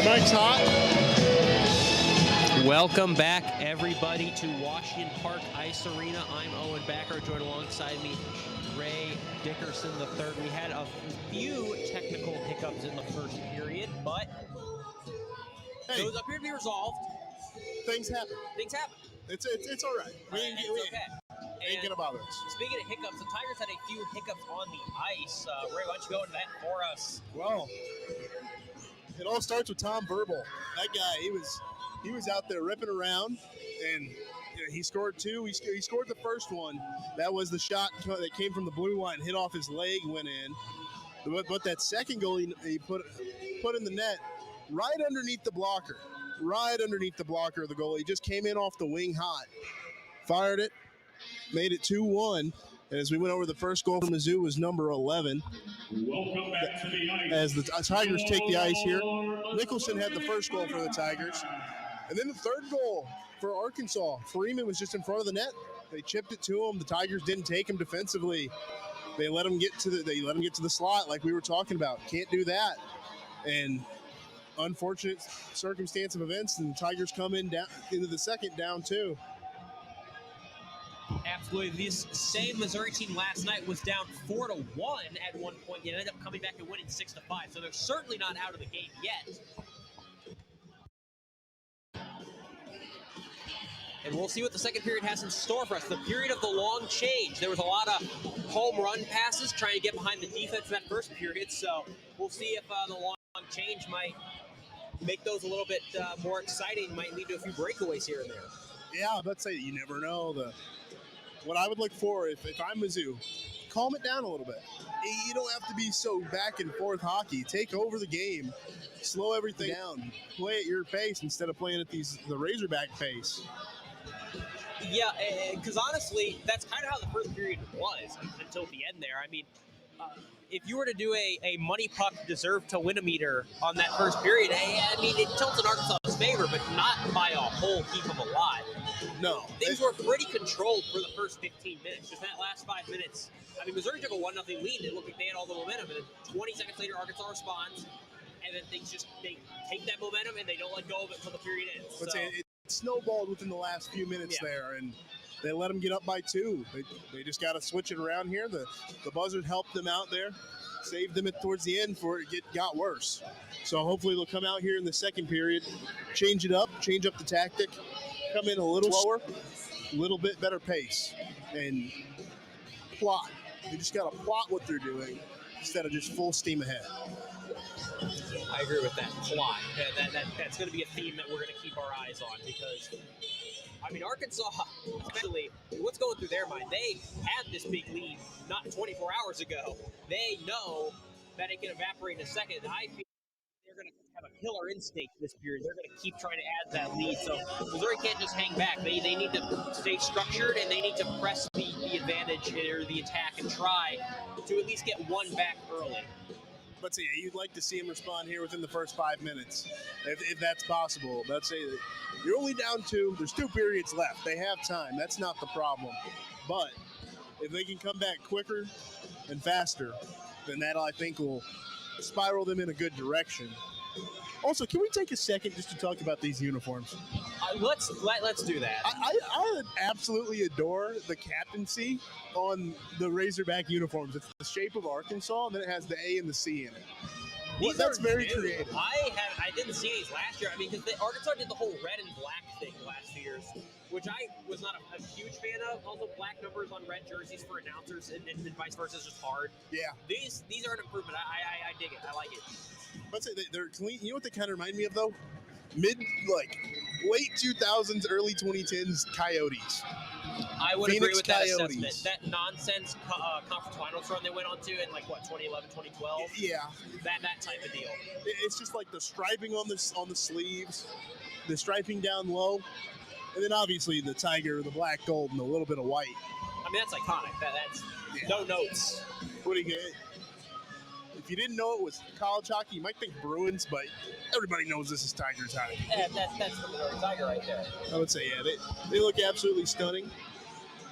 Mike's hot. Welcome back, everybody, to Washington Park Ice Arena. I'm Owen Backer, joined alongside me, Ray Dickerson III. We had a few technical hiccups in the first period, but those appear to be resolved. Things happen. Things happen. It's all right. Ain't gonna bother us. Speaking of hiccups, the Tigers had a few hiccups on the ice. Ray, why don't you go into that for us? Well, it all starts with Tom Verbal. That guy, he was out there ripping around, and he scored two. He scored the first one. That was the shot that came from the blue line, hit off his leg, went in. But that second goal he put in the net right underneath the blocker. Right underneath the blocker of the goal. He just came in off the wing hot. Fired it, made it 2-1. And as we went over, the first goal from Mizzou was number 11. Welcome back to the ice. As the Tigers take the ice here. Nicholson had the first goal for the Tigers. And then the third goal for Arkansas. Freeman was just in front of the net. They chipped it to him. The Tigers didn't take him defensively. They let him get to the slot like we were talking about. Can't do that. And unfortunate circumstance of events, and the Tigers come in down into the second down two. Absolutely. This same Missouri team last night was down 4-1 at one point. They ended up coming back and winning 6-5. So they're certainly not out of the game yet. And we'll see what the second period has in store for us. The period of the long change. There was a lot of home run passes trying to get behind the defense in that first period. So we'll see if the long change might make those a little bit more exciting, might lead to a few breakaways here and there. Yeah, let's say you never know. What I would look for if I'm Mizzou, calm it down a little bit. You don't have to be so back and forth hockey. Take over the game, slow everything down, play at your pace instead of playing at the Razorback pace. Yeah, because honestly, that's kind of how the first period was until the end there. I mean, if you were to do a money puck deserve to win a meter on that first period, I mean, it tilts in Arkansas's favor, but not by a whole heap of a lot. No. Things were pretty controlled for the first 15 minutes. Just that last 5 minutes, I mean, Missouri took a 1-0 lead. It looked like they had all the momentum, and then 20 seconds later, Arkansas responds, and then they take that momentum, and they don't let go of it until the period ends. But it snowballed within the last few minutes there, and they let them get up by 2. They just got to switch it around here. The Buzzard helped them out there, saved them towards the end before it got worse. So hopefully they'll come out here in the second period, change it up, change up the tactic, come in a little slower, a little bit better pace, and plot. They just got to plot what they're doing instead of just full steam ahead. I agree with that. Plot. That's going to be a theme that we're going to keep our eyes on because, I mean, Arkansas, especially, what's going through their mind? They had this big lead not 24 hours ago. They know that it can evaporate in a second. I feel they're going to have a killer instinct this period. They're going to keep trying to add that lead. So Missouri can't just hang back. They need to stay structured, and they need to press the advantage or the attack and try to at least get one back early. But yeah, you'd like to see him respond here within the first 5 minutes, if that's possible. Let's say that you're only down 2. There's 2 periods left. They have time. That's not the problem. But if they can come back quicker and faster, then that, I think, will spiral them in a good direction. Also, can we take a second just to talk about these uniforms? Let's do that. I absolutely adore the captaincy on the Razorback uniforms. It's the shape of Arkansas, and then it has the A and the C in it. That's very creative. I didn't see these last year. I mean, because Arkansas did the whole red and black thing last few years, which I was not a huge fan of. Also, black numbers on red jerseys for announcers and vice versa is just hard. Yeah. These are an improvement. I dig it. I like it. Let's say they're clean. You know what they kind of remind me of, though? Late 2000s, early 2010s Coyotes. I would Phoenix agree with that Coyotes. assessment. That nonsense conference finals run they went on to in 2011, 2012. Yeah. That type of deal. It's just like the striping on the sleeves, the striping down low, and then obviously the tiger, the black, gold, and a little bit of white. I mean, that's iconic. That's no notes. What do you get? If you didn't know it was college hockey, you might think Bruins, but everybody knows this is Tigers hockey. Yeah, that's the Missouri Tiger right there. I would say, yeah, they look absolutely stunning.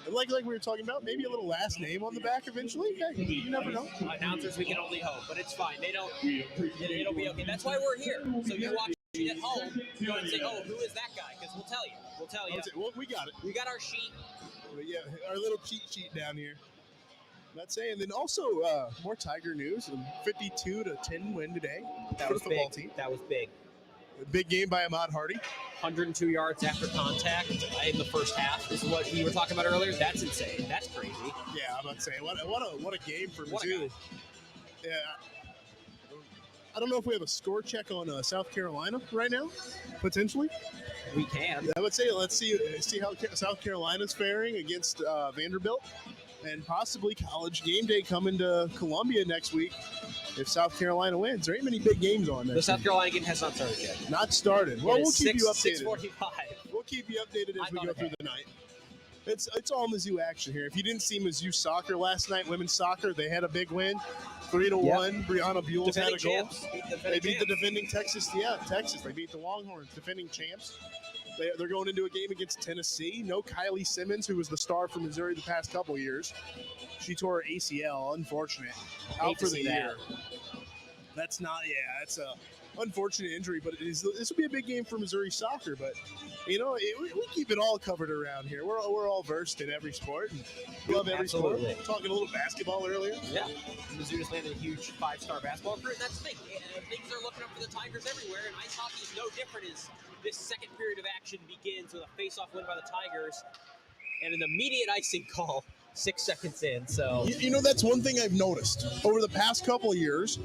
And like we were talking about, maybe a little last name on the back eventually. Hey, you never know. Announcers, we can only hope, but it's fine. It'll be okay. That's why we're here. So you watch. at home, go and say, "Oh, who is that guy?" Because we'll tell you. We'll tell you. Well, we got it. We got our sheet. But yeah, our little cheat sheet down here. Not saying. Then also more Tiger news. 52-10 win today That for was the football big. team. That was big. A big game by Ahmad Hardy. 102 yards after contact in the first half. This is what we were talking about earlier. That's insane. That's crazy. Yeah, I'm about to say what a game for What a Mizzou. guy. Yeah. I don't know if we have a score check on South Carolina right now, potentially. We can. I would say let's see how South Carolina's faring against Vanderbilt, and possibly College game day coming to Columbia next week. If South Carolina wins, there ain't many big games on next The South week. Carolina game has not started yet. Not started. Well, we'll keep you updated. 6:45. We'll keep you updated as we go through the night. It's all Mizzou action here. If you didn't see Mizzou soccer last night, women's soccer, they had a big win, 3-1. Brianna Buell's had a goal. They beat the defending Texas. They beat the Longhorns, defending champs. They're going into a game against Tennessee. No Kylie Simmons, who was the star for Missouri the past couple years. She tore her ACL. Unfortunate. Out for the year. That's a unfortunate injury, but this will be a big game for Missouri soccer. But we keep it all covered around here. We're all versed in every sport and love every sport. Talking a little basketball earlier. Yeah, Mizzou just landed a huge 5-star basketball recruit. That's the thing. Things are looking up for the Tigers everywhere, and ice hockey is no different. As this second period of action begins with a face-off win by the Tigers and an immediate icing call 6 seconds in. So that's one thing I've noticed over the past couple of years.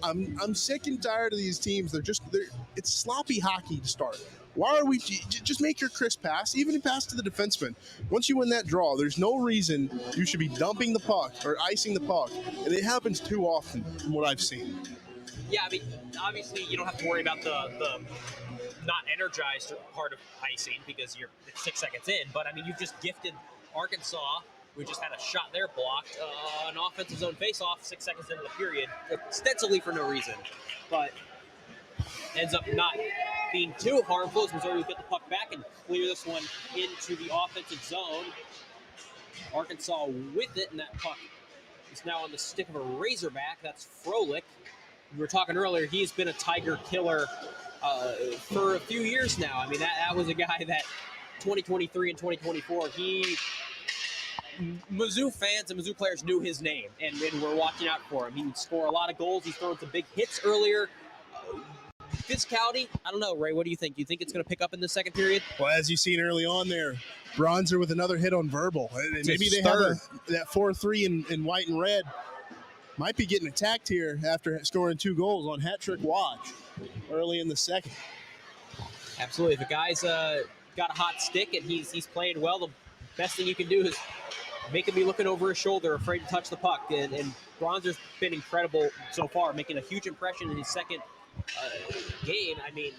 I'm sick and tired of these teams. It's sloppy hockey to start. Why are we just make your crisp pass, even pass to the defenseman? Once you win that draw, there's no reason you should be dumping the puck or icing the puck, and it happens too often from what I've seen. Yeah, I mean, obviously you don't have to worry about the not energized part of icing because it's 6 seconds in. But I mean, you've just gifted Arkansas. We just had a shot there blocked, an offensive zone face-off 6 seconds into the period, ostensibly for no reason, but ends up not being too harmful as Missouri will get the puck back and clear this one into the offensive zone. Arkansas with it, and that puck is now on the stick of a Razorback. That's Froelich. We were talking earlier, he's been a Tiger killer for a few years now. I mean, that was a guy that 2023 and 2024, Mizzou fans and Mizzou players knew his name, and we're watching out for him. He would score a lot of goals. He's thrown some big hits earlier. Physicality, I don't know, Ray. What do you think? Do you think it's going to pick up in the second period? Well, as you've seen early on there, Bronzer with another hit on Verbal. Maybe they have that 4-3 in white and red. Might be getting attacked here after scoring 2 goals on hat trick watch early in the second. Absolutely. If a guy's got a hot stick and he's playing well, the best thing you can do is make him be looking over his shoulder, afraid to touch the puck. And Bronzer's been incredible so far, making a huge impression in his second game. I mean,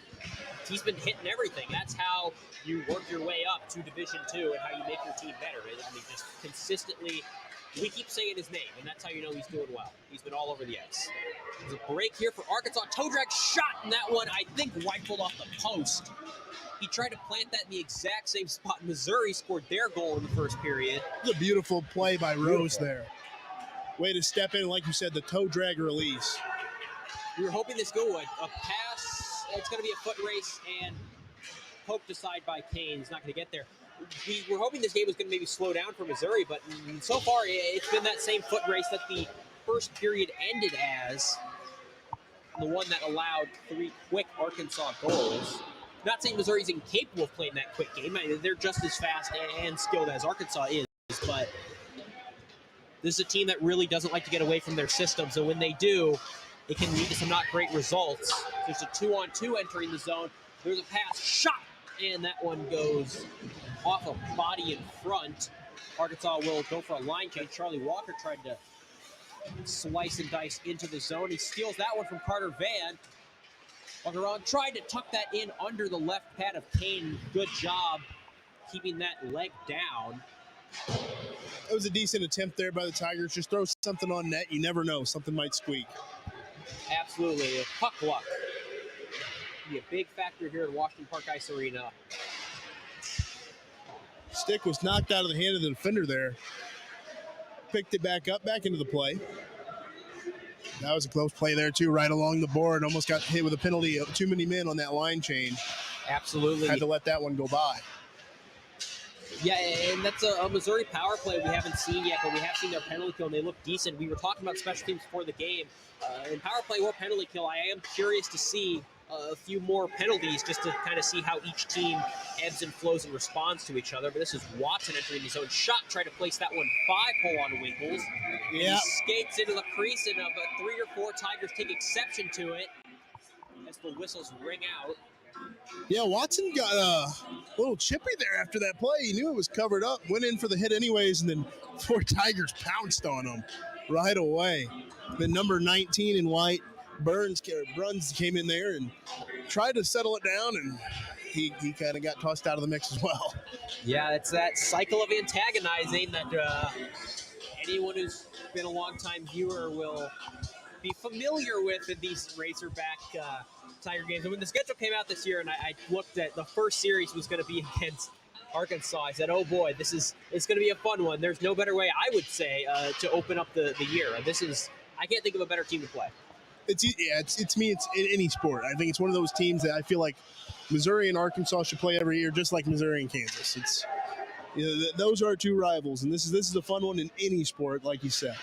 he's been hitting everything. That's how you work your way up to Division II and how you make your team better. I mean, just consistently, we keep saying his name, and that's how you know he's doing well. He's been all over the ice. There's a break here for Arkansas. Toe drag shot, and that one, I think, rifled off the post. He tried to plant that in the exact same spot. Missouri scored their goal in the first period. It's a beautiful play by Rose there. Way to step in, like you said, the toe drag release. We were hoping this go a pass. It's going to be a foot race and poked aside by Kane. He's not going to get there. We were hoping this game was going to maybe slow down for Missouri, but so far it's been that same foot race that the first period ended as, the one that allowed 3 quick Arkansas goals. Not saying Missouri's incapable of playing that quick game. I mean, they're just as fast and skilled as Arkansas is, but this is a team that really doesn't like to get away from their system, so when they do, it can lead to some not great results. There's a 2-on-2 entering the zone. There's a pass, shot, and that one goes off a body in front. Arkansas will go for a line change. Charlie Walker tried to slice and dice into the zone. He steals that one from Carter Van. Walker on, tried to tuck that in under the left pad of Kane. Good job keeping that leg down. It was a decent attempt there by the Tigers. Just throw something on net. You never know. Something might squeak. Absolutely. Puck luck. Be a big factor here at Washington Park Ice Arena. Stick was knocked out of the hand of the defender there. Picked it back up, back into the play. That was a close play there, too, right along the board. Almost got hit with a penalty of too many men on that line change. Absolutely. Had to let that one go by. Yeah, and that's a Missouri power play we haven't seen yet, but we have seen their penalty kill, and they look decent. We were talking about special teams before the game. In power play or penalty kill, I am curious to see a few more penalties just to kind of see how each team ebbs and flows and responds to each other. But this is Watson entering his own shot, trying to place that one 5-hole on Winkles. Yeah. He skates into the crease, and about 3 or 4 Tigers take exception to it as the whistles ring out. Yeah, Watson got a little chippy there after that play. He knew it was covered up, went in for the hit anyways, and then 4 Tigers pounced on him right away. Then number 19 in white, Bruns came in there and tried to settle it down, and he kind of got tossed out of the mix as well. Yeah, it's that cycle of antagonizing that anyone who's been a long-time viewer will be familiar with in these Razorback Tiger games. And when the schedule came out this year and I looked at the first series was going to be against Arkansas, I said, oh boy, it's going to be a fun one. There's no better way, I would say, to open up the year. I can't think of a better team to play. It's in any sport. I think it's one of those teams that I feel like Missouri and Arkansas should play every year, just like Missouri and Kansas. Those are our 2 rivals, and this is a fun one in any sport, like you said.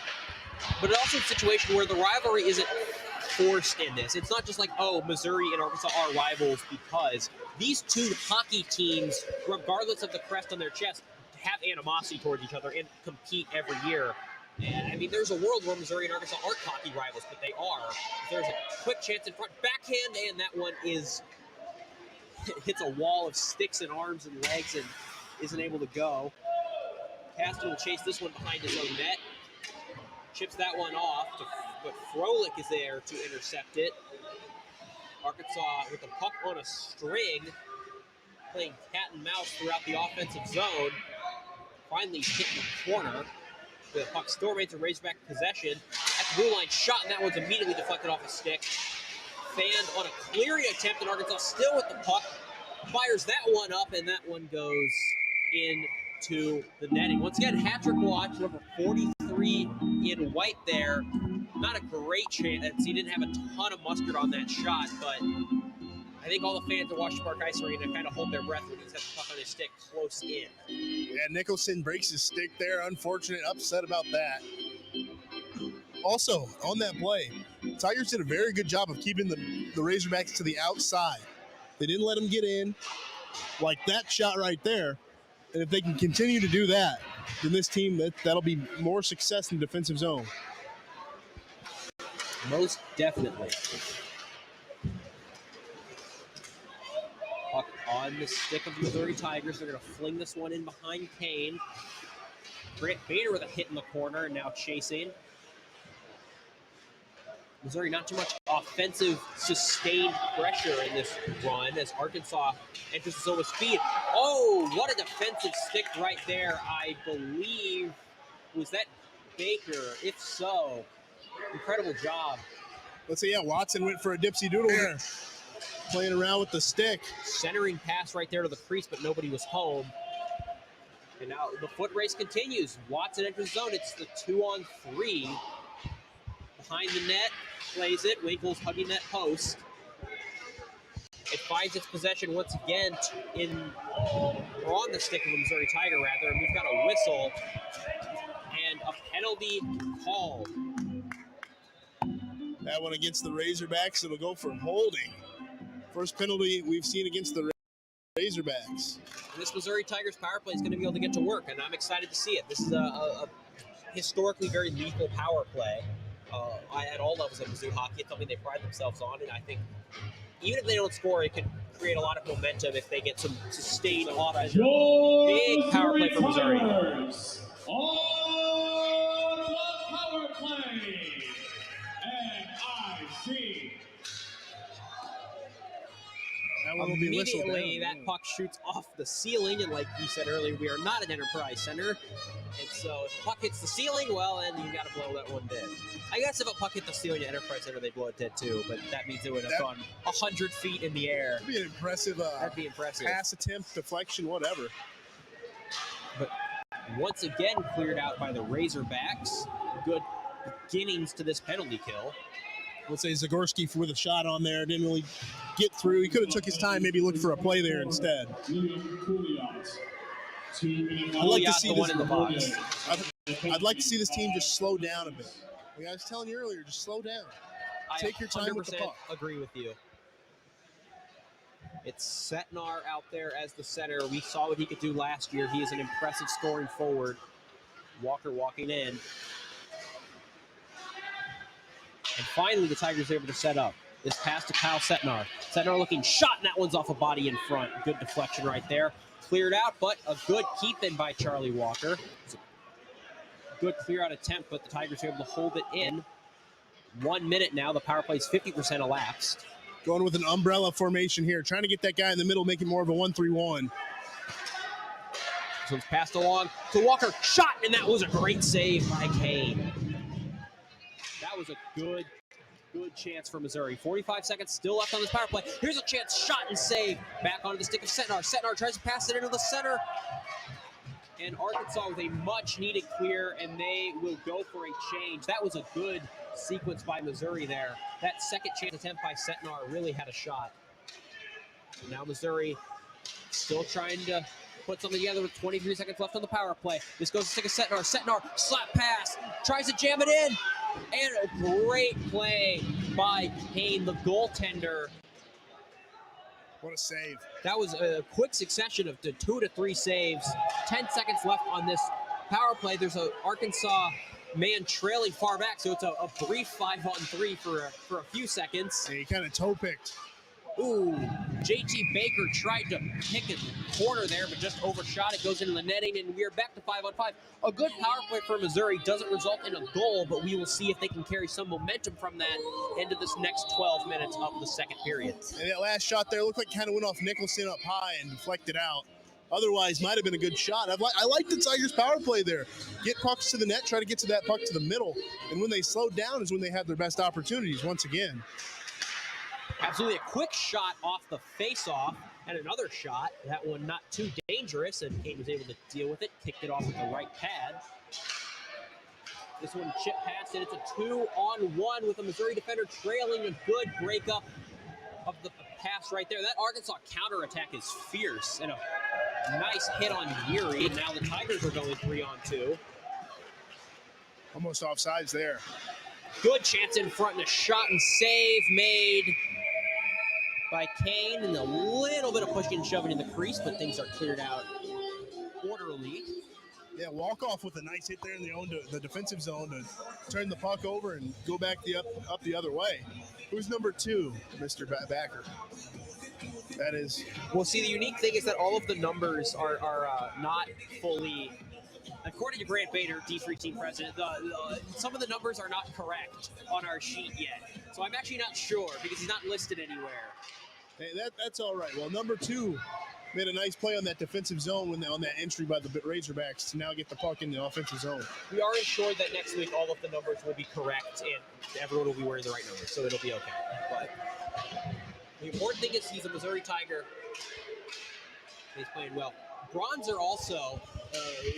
But it's also a situation where the rivalry isn't forced in this. It's not just like, oh, Missouri and Arkansas are rivals, because these 2 hockey teams, regardless of the crest on their chest, have animosity towards each other and compete every year. And I mean, there's a world where Missouri and Arkansas aren't hockey rivals, but they are. There's a quick chance in front, backhand, and that one hits a wall of sticks and arms and legs and isn't able to go. Caston will chase this one behind his own net. Chips that one off, but Froelich is there to intercept it. Arkansas with the puck on a string, playing cat and mouse throughout the offensive zone. Finally hit in the corner. The puck still remains a Razorback possession. At the blue line, shot, and that one's immediately deflected off a stick. Fanned on a clearing attempt, and Arkansas still with the puck. Fires that one up, and that one goes into the netting. Once again, hat-trick watch, number 43 in white there. Not a great chance. He didn't have a ton of mustard on that shot, but I think all the fans at Washington Park Ice Arena kind of hold their breath when he's got the puck on his stick close in. Yeah, Nicholson breaks his stick there. Unfortunate, upset about that. Also, on that play, Tigers did a very good job of keeping the Razorbacks to the outside. They didn't let them get in, like that shot right there. And if they can continue to do that, then this team, that'll be more success in the defensive zone. Most definitely. Puck on the stick of the Missouri Tigers. They're going to fling this one in behind Kane. Grant Bader with a hit in the corner and now chasing. Missouri not too much offensive sustained pressure in this run as Arkansas enters the zone with speed. Oh, what a defensive stick right there. I believe, was that Baker? If so, incredible job. Let's see, yeah, Watson went for a dipsy doodle there. Playing around with the stick. Centering pass right there to the crease, but nobody was home. And now the foot race continues. Watson enters the zone. It's the 2-on-3. Behind the net, plays it. Winkles hugging that post. It finds its possession once again on the stick of the Missouri Tiger, rather. And we've got a whistle and a penalty called. That one against the Razorbacks, it'll go for holding. First penalty we've seen against the Razorbacks. And this Missouri Tigers power play is going to be able to get to work, and I'm excited to see it. This is a historically very lethal power play. At all levels of Mizzou hockey, it's something they pride themselves on, and I think even if they don't score, it could create a lot of momentum if they get some sustained offense. Big power play for Missouri. On the power play, NIC. Immediately, that puck shoots off the ceiling, and like you said earlier, we are not an Enterprise Center, and so if the puck hits the ceiling, well, then you got to blow that one dead. I guess if a puck hit the ceiling at Enterprise Center, they'd blow it dead too, but that means it would have gone 100 feet in the air. That'd be an impressive, that'd be impressive. Pass attempt, deflection, whatever. But once again cleared out by the Razorbacks. Good beginnings to this penalty kill. Let's say Zagorski with a shot on there, didn't really get through. He could have took his time, maybe looked for a play there instead. I'd like to see the this one in the box. I'd like to see this team just slow down a bit. Like I was telling you earlier, just slow down. Take your time with the puck. Agree with you. It's Setnar out there as the center. We saw what he could do last year. He is an impressive scoring forward. Walker walking in. And finally, the Tigers are able to set up. This pass to Kyle Setnar. Setnar looking shot, and that one's off a body in front. Good deflection right there. Cleared out, but a good keep-in by Charlie Walker. It's a good clear-out attempt, but the Tigers are able to hold it in. 1 minute now. The power play is 50% elapsed. Going with an umbrella formation here, trying to get that guy in the middle, making more of a 1-3-1. This one's passed along to Walker. Shot, and that was a great save by Kane. That was a good chance for Missouri. 45 seconds still left on this power play. Here's a chance, shot and save. Back onto the stick of Setnar. Setnar tries to pass it into the center. And Arkansas with a much-needed clear, and they will go for a change. That was a good sequence by Missouri there. That second chance attempt by Setnar really had a shot. Now Missouri still trying to put something together with 23 seconds left on the power play. This goes to stick of Setnar. Setnar, slap pass, tries to jam it in. And a great play by Kane, the goaltender. What a save. That was a quick succession of 2 to 3 saves. 10 seconds left on this power play. There's a Arkansas man trailing far back, so it's a brief 5-on-3 for a few seconds. Yeah, he kind of toe-picked. Ooh, J.T. Baker tried to pick a corner there, but just overshot it, goes into the netting, and we are back to 5-on-5. A good power play for Missouri doesn't result in a goal, but we will see if they can carry some momentum from that into this next 12 minutes of the second period. And that last shot there looked like it kind of went off Nicholson up high and deflected out. Otherwise, might have been a good shot. I like the Tigers' power play there. Get pucks to the net, try to get to that puck to the middle, and when they slow down is when they have their best opportunities once again. Absolutely a quick shot off the face-off, and another shot. That one not too dangerous, and Kane was able to deal with it, kicked it off with the right pad. This one chip past, and it's a 2-on-1 with a Missouri defender trailing. A good breakup of the pass right there. That Arkansas counterattack is fierce, and a nice hit on Geary. And now the Tigers are going 3-on-2. Almost offsides there. Good chance in front, and a shot and save made by Kane, and a little bit of pushing and shoving in the crease, but things are cleared out orderly. Yeah, walk off with a nice hit there in the defensive zone to turn the puck over and go back up the other way. Who's number 2, Mr. Backer? That is. Well, see, the unique thing is that all of the numbers are not fully. According to Grant Bader, D3 team president, some of the numbers are not correct on our sheet yet. So I'm actually not sure because he's not listed anywhere. Hey, that's all right. Well, number 2 made a nice play on that defensive zone on that entry by the Razorbacks to now get the puck in the offensive zone. We are assured that next week all of the numbers will be correct and everyone will be wearing the right numbers, so it'll be okay. But the important thing is he's a Missouri Tiger. He's playing well. Bronzer also,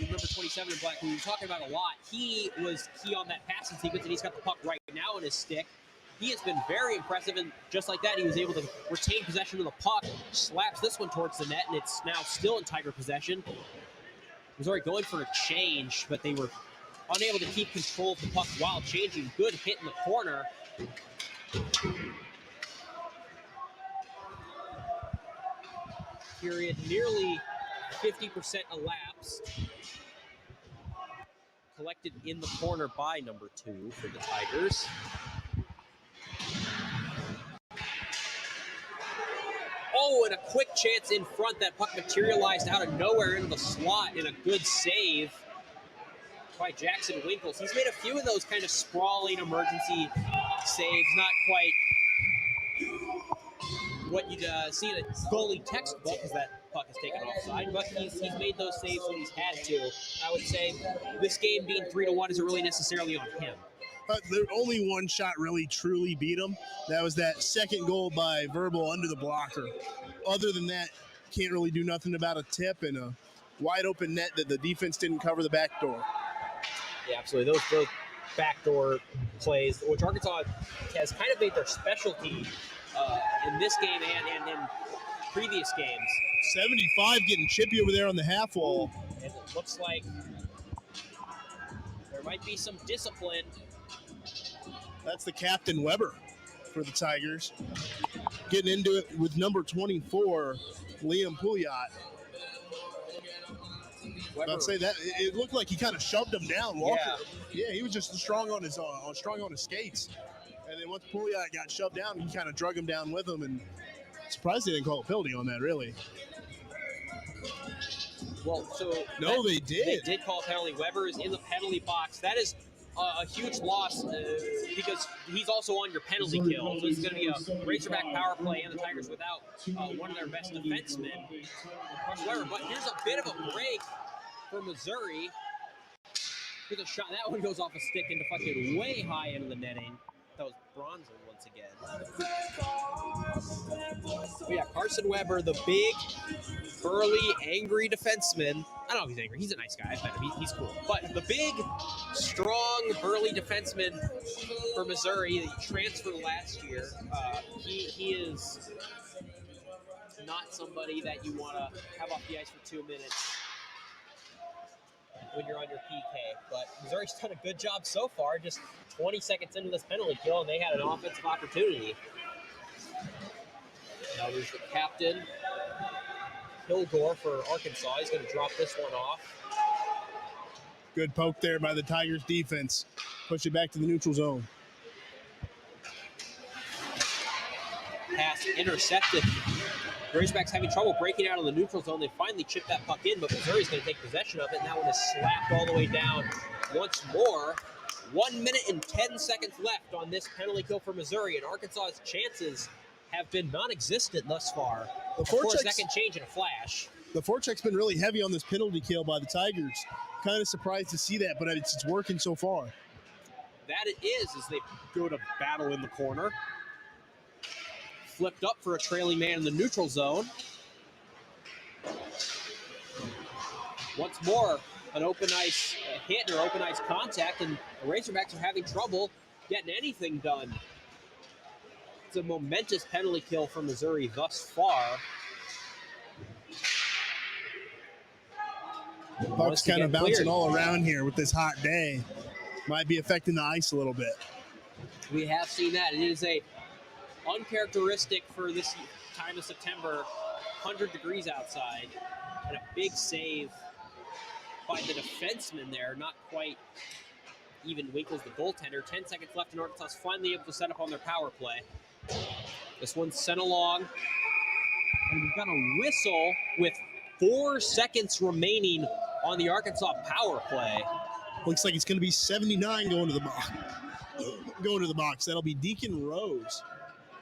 number 27 in black, who we were talking about a lot, he was key on that passing sequence, and he's got the puck right now in his stick. He has been very impressive, and just like that, he was able to retain possession of the puck, slaps this one towards the net, and it's now still in Tiger possession. Missouri going for a change, but they were unable to keep control of the puck while changing. Good hit in the corner. Period nearly 50% elapsed. Collected in the corner by number 2 for the Tigers. Oh, and a quick chance in front. That puck materialized out of nowhere into the slot, and a good save by Jackson Winkles. He's made a few of those kind of sprawling emergency saves, not quite what you'd see in a goalie textbook, because that puck is taken offside, but he's made those saves when he's had to. I would say this game being 3-1 isn't really necessarily on him. There only one shot really truly beat him. That was that second goal by Verbal under the blocker. Other than that, can't really do nothing about a tip and a wide open net that the defense didn't cover the back door. Yeah, absolutely. Those backdoor plays, which Arkansas has kind of made their specialty in this game and in previous games. 75 getting chippy over there on the half wall. And it looks like there might be some discipline. That's the captain, Weber, for the Tigers. Getting into it with number 24, Liam Pouliot. I'd say that it looked like he kind of shoved him down. Walker. Yeah, he was just strong on his skates. And then once Pouliot got shoved down, he kind of drug him down with him. And surprised they didn't call a penalty on that, really. Well, so no, they did. They did call a penalty. Weber is in the penalty box. That is a huge loss because he's also on your penalty kill. So it's going to be a Razorback power play, and the Tigers without one of their best defensemen, Weber. But here's a bit of a break for Missouri. Here's a shot. That one goes off a stick into fucking way high into the netting. That was Bronson once again. But yeah, Carson Weber, the big, burly, angry defenseman. I don't know if he's angry. He's a nice guy. He's cool. But the big, strong, burly defenseman for Missouri that he transferred last year, he is not somebody that you want to have off the ice for 2 minutes when you're on your PK. But Missouri's done a good job so far, just 20 seconds into this penalty kill, and they had an offensive opportunity. Now there's the captain, Kilgore for Arkansas. He's going to drop this one off. Good poke there by the Tigers defense. Push it back to the neutral zone. Pass intercepted. Razorbacks having trouble breaking out of the neutral zone. They finally chipped that puck in, but Missouri's going to take possession of it, and that one is slapped all the way down once more. 1 minute and 10 seconds left on this penalty kill for Missouri, and Arkansas's chances have been non-existent thus far. Of course, that can change in a flash. The forecheck's been really heavy on this penalty kill by the Tigers. Kind of surprised to see that, but it's working so far. That it is as they go to battle in the corner. Flipped up for a trailing man in the neutral zone. Once more, an open ice hit or open ice contact, and the Razorbacks are having trouble getting anything done. It's a momentous penalty kill for Missouri thus far. Puck's kind of bouncing all around here with this hot day. Might be affecting the ice a little bit. We have seen that. It is a uncharacteristic for this time of September, 100 degrees outside, and a big save by the defenseman there, not quite even Winkles, the goaltender. 10 seconds left, and Arkansas finally able to set up on their power play. This one's sent along, and we've got a whistle with 4 seconds remaining on the Arkansas power play. Looks like it's going to be 79 going to the box. That'll be Deacon Rose.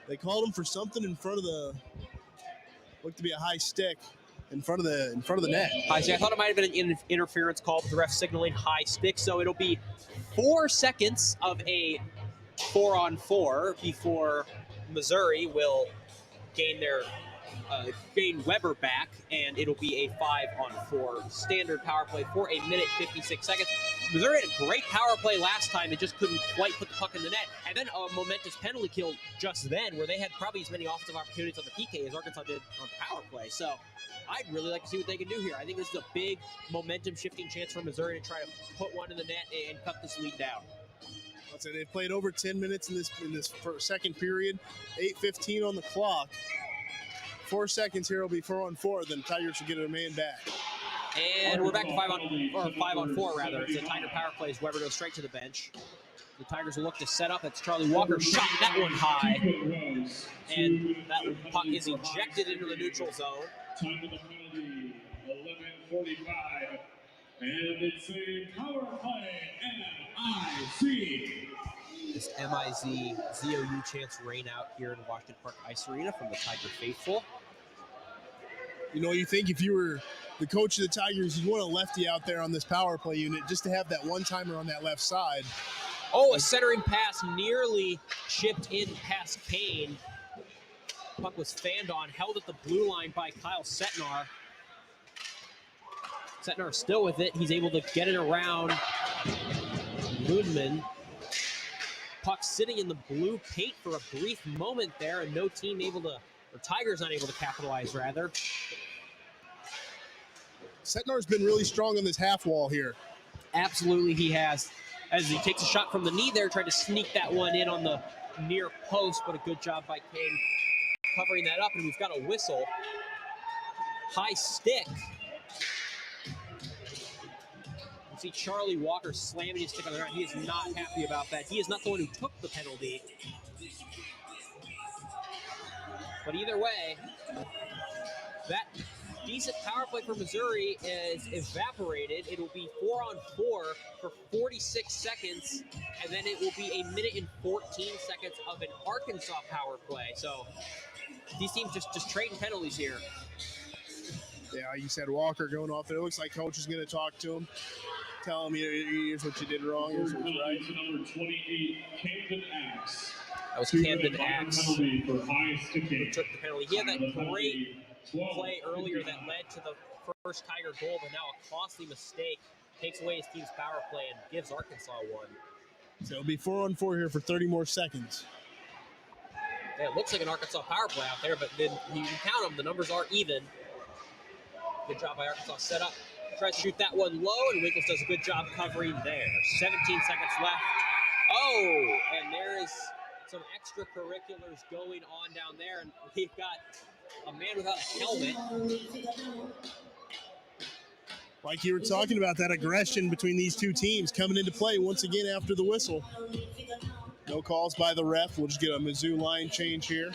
They called him for something in front of the, looked to be a high stick in front of the net. I thought it might have been an interference call, but the ref signaling high stick. So it'll be 4 seconds of a 4-on-4 before Missouri will gain Weber back, and it'll be a 5-on-4 standard power play for 1 minute 56 seconds. Missouri had a great power play last time. It just couldn't quite put the puck in the net. And then a momentous penalty kill just then, where they had probably as many offensive opportunities on the PK as Arkansas did on the power play. So I'd really like to see what they can do here. I think this is a big momentum-shifting chance for Missouri to try to put one in the net and cut this lead down. I'd say they've played over 10 minutes in this second period. 8:15 on the clock. 4 seconds here will be 4-on-4. Then the Tigers will get a man back. And we're back to 5-on-4 rather. It's a Tiger power play as Weber goes straight to the bench. The Tigers will look to set up. It's Charlie Walker shot that one high. And that puck is ejected into the neutral zone. Time of the penalty, 11:45. And it's a power play, MIZ. This MIZ-ZOU chants rain out here in Washington Park Ice Arena from the Tiger faithful. You know, you think if you were the coach of the Tigers, you'd want a lefty out there on this power play unit just to have that one-timer on that left side. Oh, a centering pass nearly chipped in past Kane. Puck was fanned on, held at the blue line by Kyle Setnar. Setnar still with it. He's able to get it around Lundman. Puck sitting in the blue paint for a brief moment there, and no team able to, or Tigers unable to capitalize, rather. Setnar's been really strong on this half wall here. Absolutely he has. As he takes a shot from the knee there, trying to sneak that one in on the near post, but a good job by King covering that up, and we've got a whistle. High stick. You see Charlie Walker slamming his stick on the ground. He is not happy about that. He is not the one who took the penalty. But either way, that decent power play for Missouri is evaporated. It will be 4-on-4 for 46 seconds, and then it will be 1 minute and 14 seconds of an Arkansas power play. So these teams just trading penalties here. Yeah, you said Walker going off there. It looks like coach is going to talk to him, tell him here's what you did wrong, here's what's right. Number 28, Camden Axe. That was Camden Axe Penalty for high sticking. who took the penalty. He had that great play earlier that led to the first Tiger goal, but now a costly mistake takes away his team's power play and gives Arkansas one. So it'll be 4-on-4 here for 30 more seconds. Yeah, it looks like an Arkansas power play out there, but then you can count them. The numbers are even. Good job by Arkansas. Set up. Tries to shoot that one low, and Winkles does a good job covering there. 17 seconds left. Oh, and there is some extracurriculars going on down there, and we've got a man without a helmet. Like you were talking about, that aggression between these two teams coming into play once again after the whistle. No calls by the ref. We'll just get a Mizzou line change here.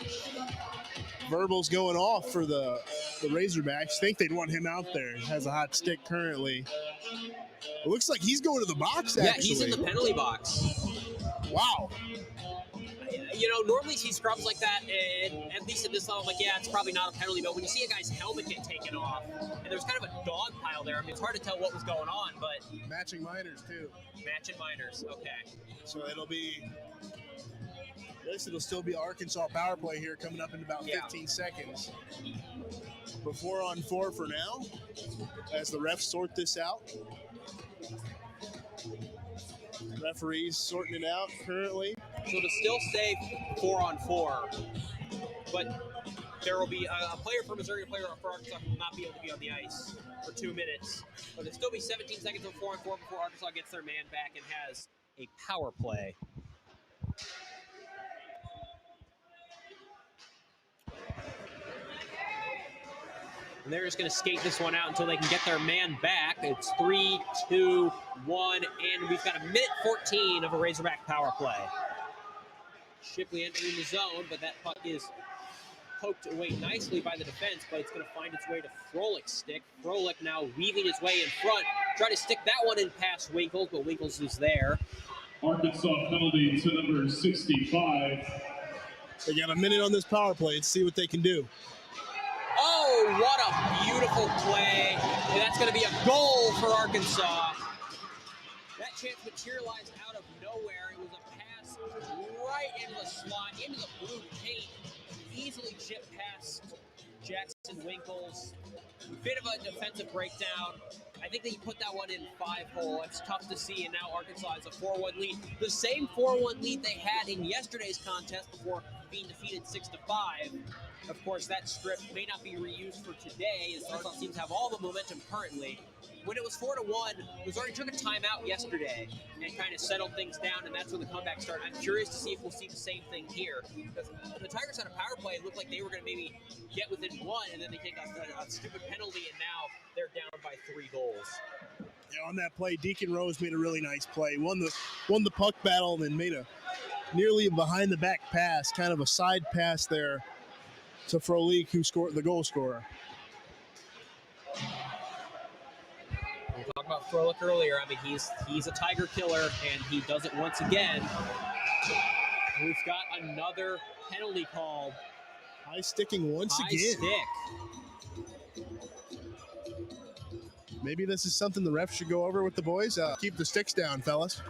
Verbal's going off for the Razorbacks. Think they'd want him out there. He has a hot stick currently. It looks like he's going to the box, actually. Yeah, he's in the penalty box. Wow. You know, normally see scrubs like that, and at least at this level, I'm like, yeah, it's probably not a penalty, but when you see a guy's helmet get taken off, and there's kind of a dog pile there, I mean, it's hard to tell what was going on, but... Matching minors, too. Matching minors, okay. So it'll still be Arkansas power play here coming up in about 15 seconds. But 4-on-4 for now, as the refs sort this out. Referees sorting it out currently. So to still stay 4-on-4, but there will be a player for Missouri, a player for Arkansas who will not be able to be on the ice for 2 minutes. But it'll still be 17 seconds of 4-on-4 before Arkansas gets their man back and has a power play. And they're just going to skate this one out until they can get their man back. It's 3, 2, 1, and we've got 1 minute 14 of a Razorback power play. Shipley entering the zone, but that puck is poked away nicely by the defense, but it's going to find its way to Froelic's stick. Froelich now weaving his way in front, trying to stick that one in past Winkles, but Winkles is there. Arkansas penalty to number 65. They got a minute on this power play. Let's see what they can do. Oh, what a beautiful play. And that's going to be a goal for Arkansas. That chance materialized out of nowhere. It was a pass right into the slot, into the blue paint. Easily chipped past Jackson Winkles. Bit of a defensive breakdown. I think that he put that one in 5-hole. It's tough to see, and now Arkansas has a 4-1 lead. The same 4-1 lead they had in yesterday's contest before being defeated 6-5. Of course, that script may not be reused for today, as Arkansas seems to have all the momentum currently. When it was 4-1, Missouri took a timeout yesterday and kind of settled things down, and that's when the comeback started. I'm curious to see if we'll see the same thing here. Because the Tigers had a power play. It looked like they were going to maybe get within one, and then they take a stupid penalty, and now they're down by 3 goals. Yeah, on that play, Deacon Rose made a really nice play. Won the puck battle and then made a nearly a behind-the-back pass, kind of a side pass there to Froelich, who scored the goal scorer. We talked about Froelich earlier. I mean, he's a Tiger killer, and he does it once again. We've got another penalty called. High sticking once again. Stick. Maybe this is something the refs should go over with the boys. Keep the sticks down, fellas.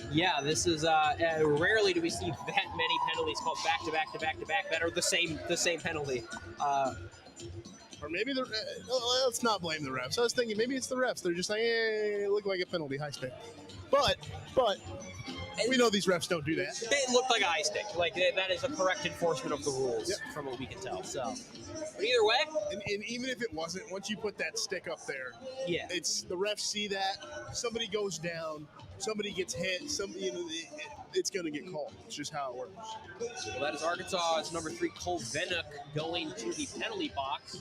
Yeah, this is rarely do we see that many penalties called back to back to back to back that are the same penalty. Or maybe let's not blame the refs. I was thinking maybe it's the refs. They're just like, it looked like a penalty, high stick. But We know these refs don't do that. It looked like a high stick. Like, that is a correct enforcement of the rules from what we can tell. So, but either way. And even if it wasn't, once you put that stick up there, yeah, it's the refs see that, somebody goes down, somebody gets hit, it's going to get called. It's just how it works. Well, that is Arkansas's number 3, Cole Vennock, going to the penalty box.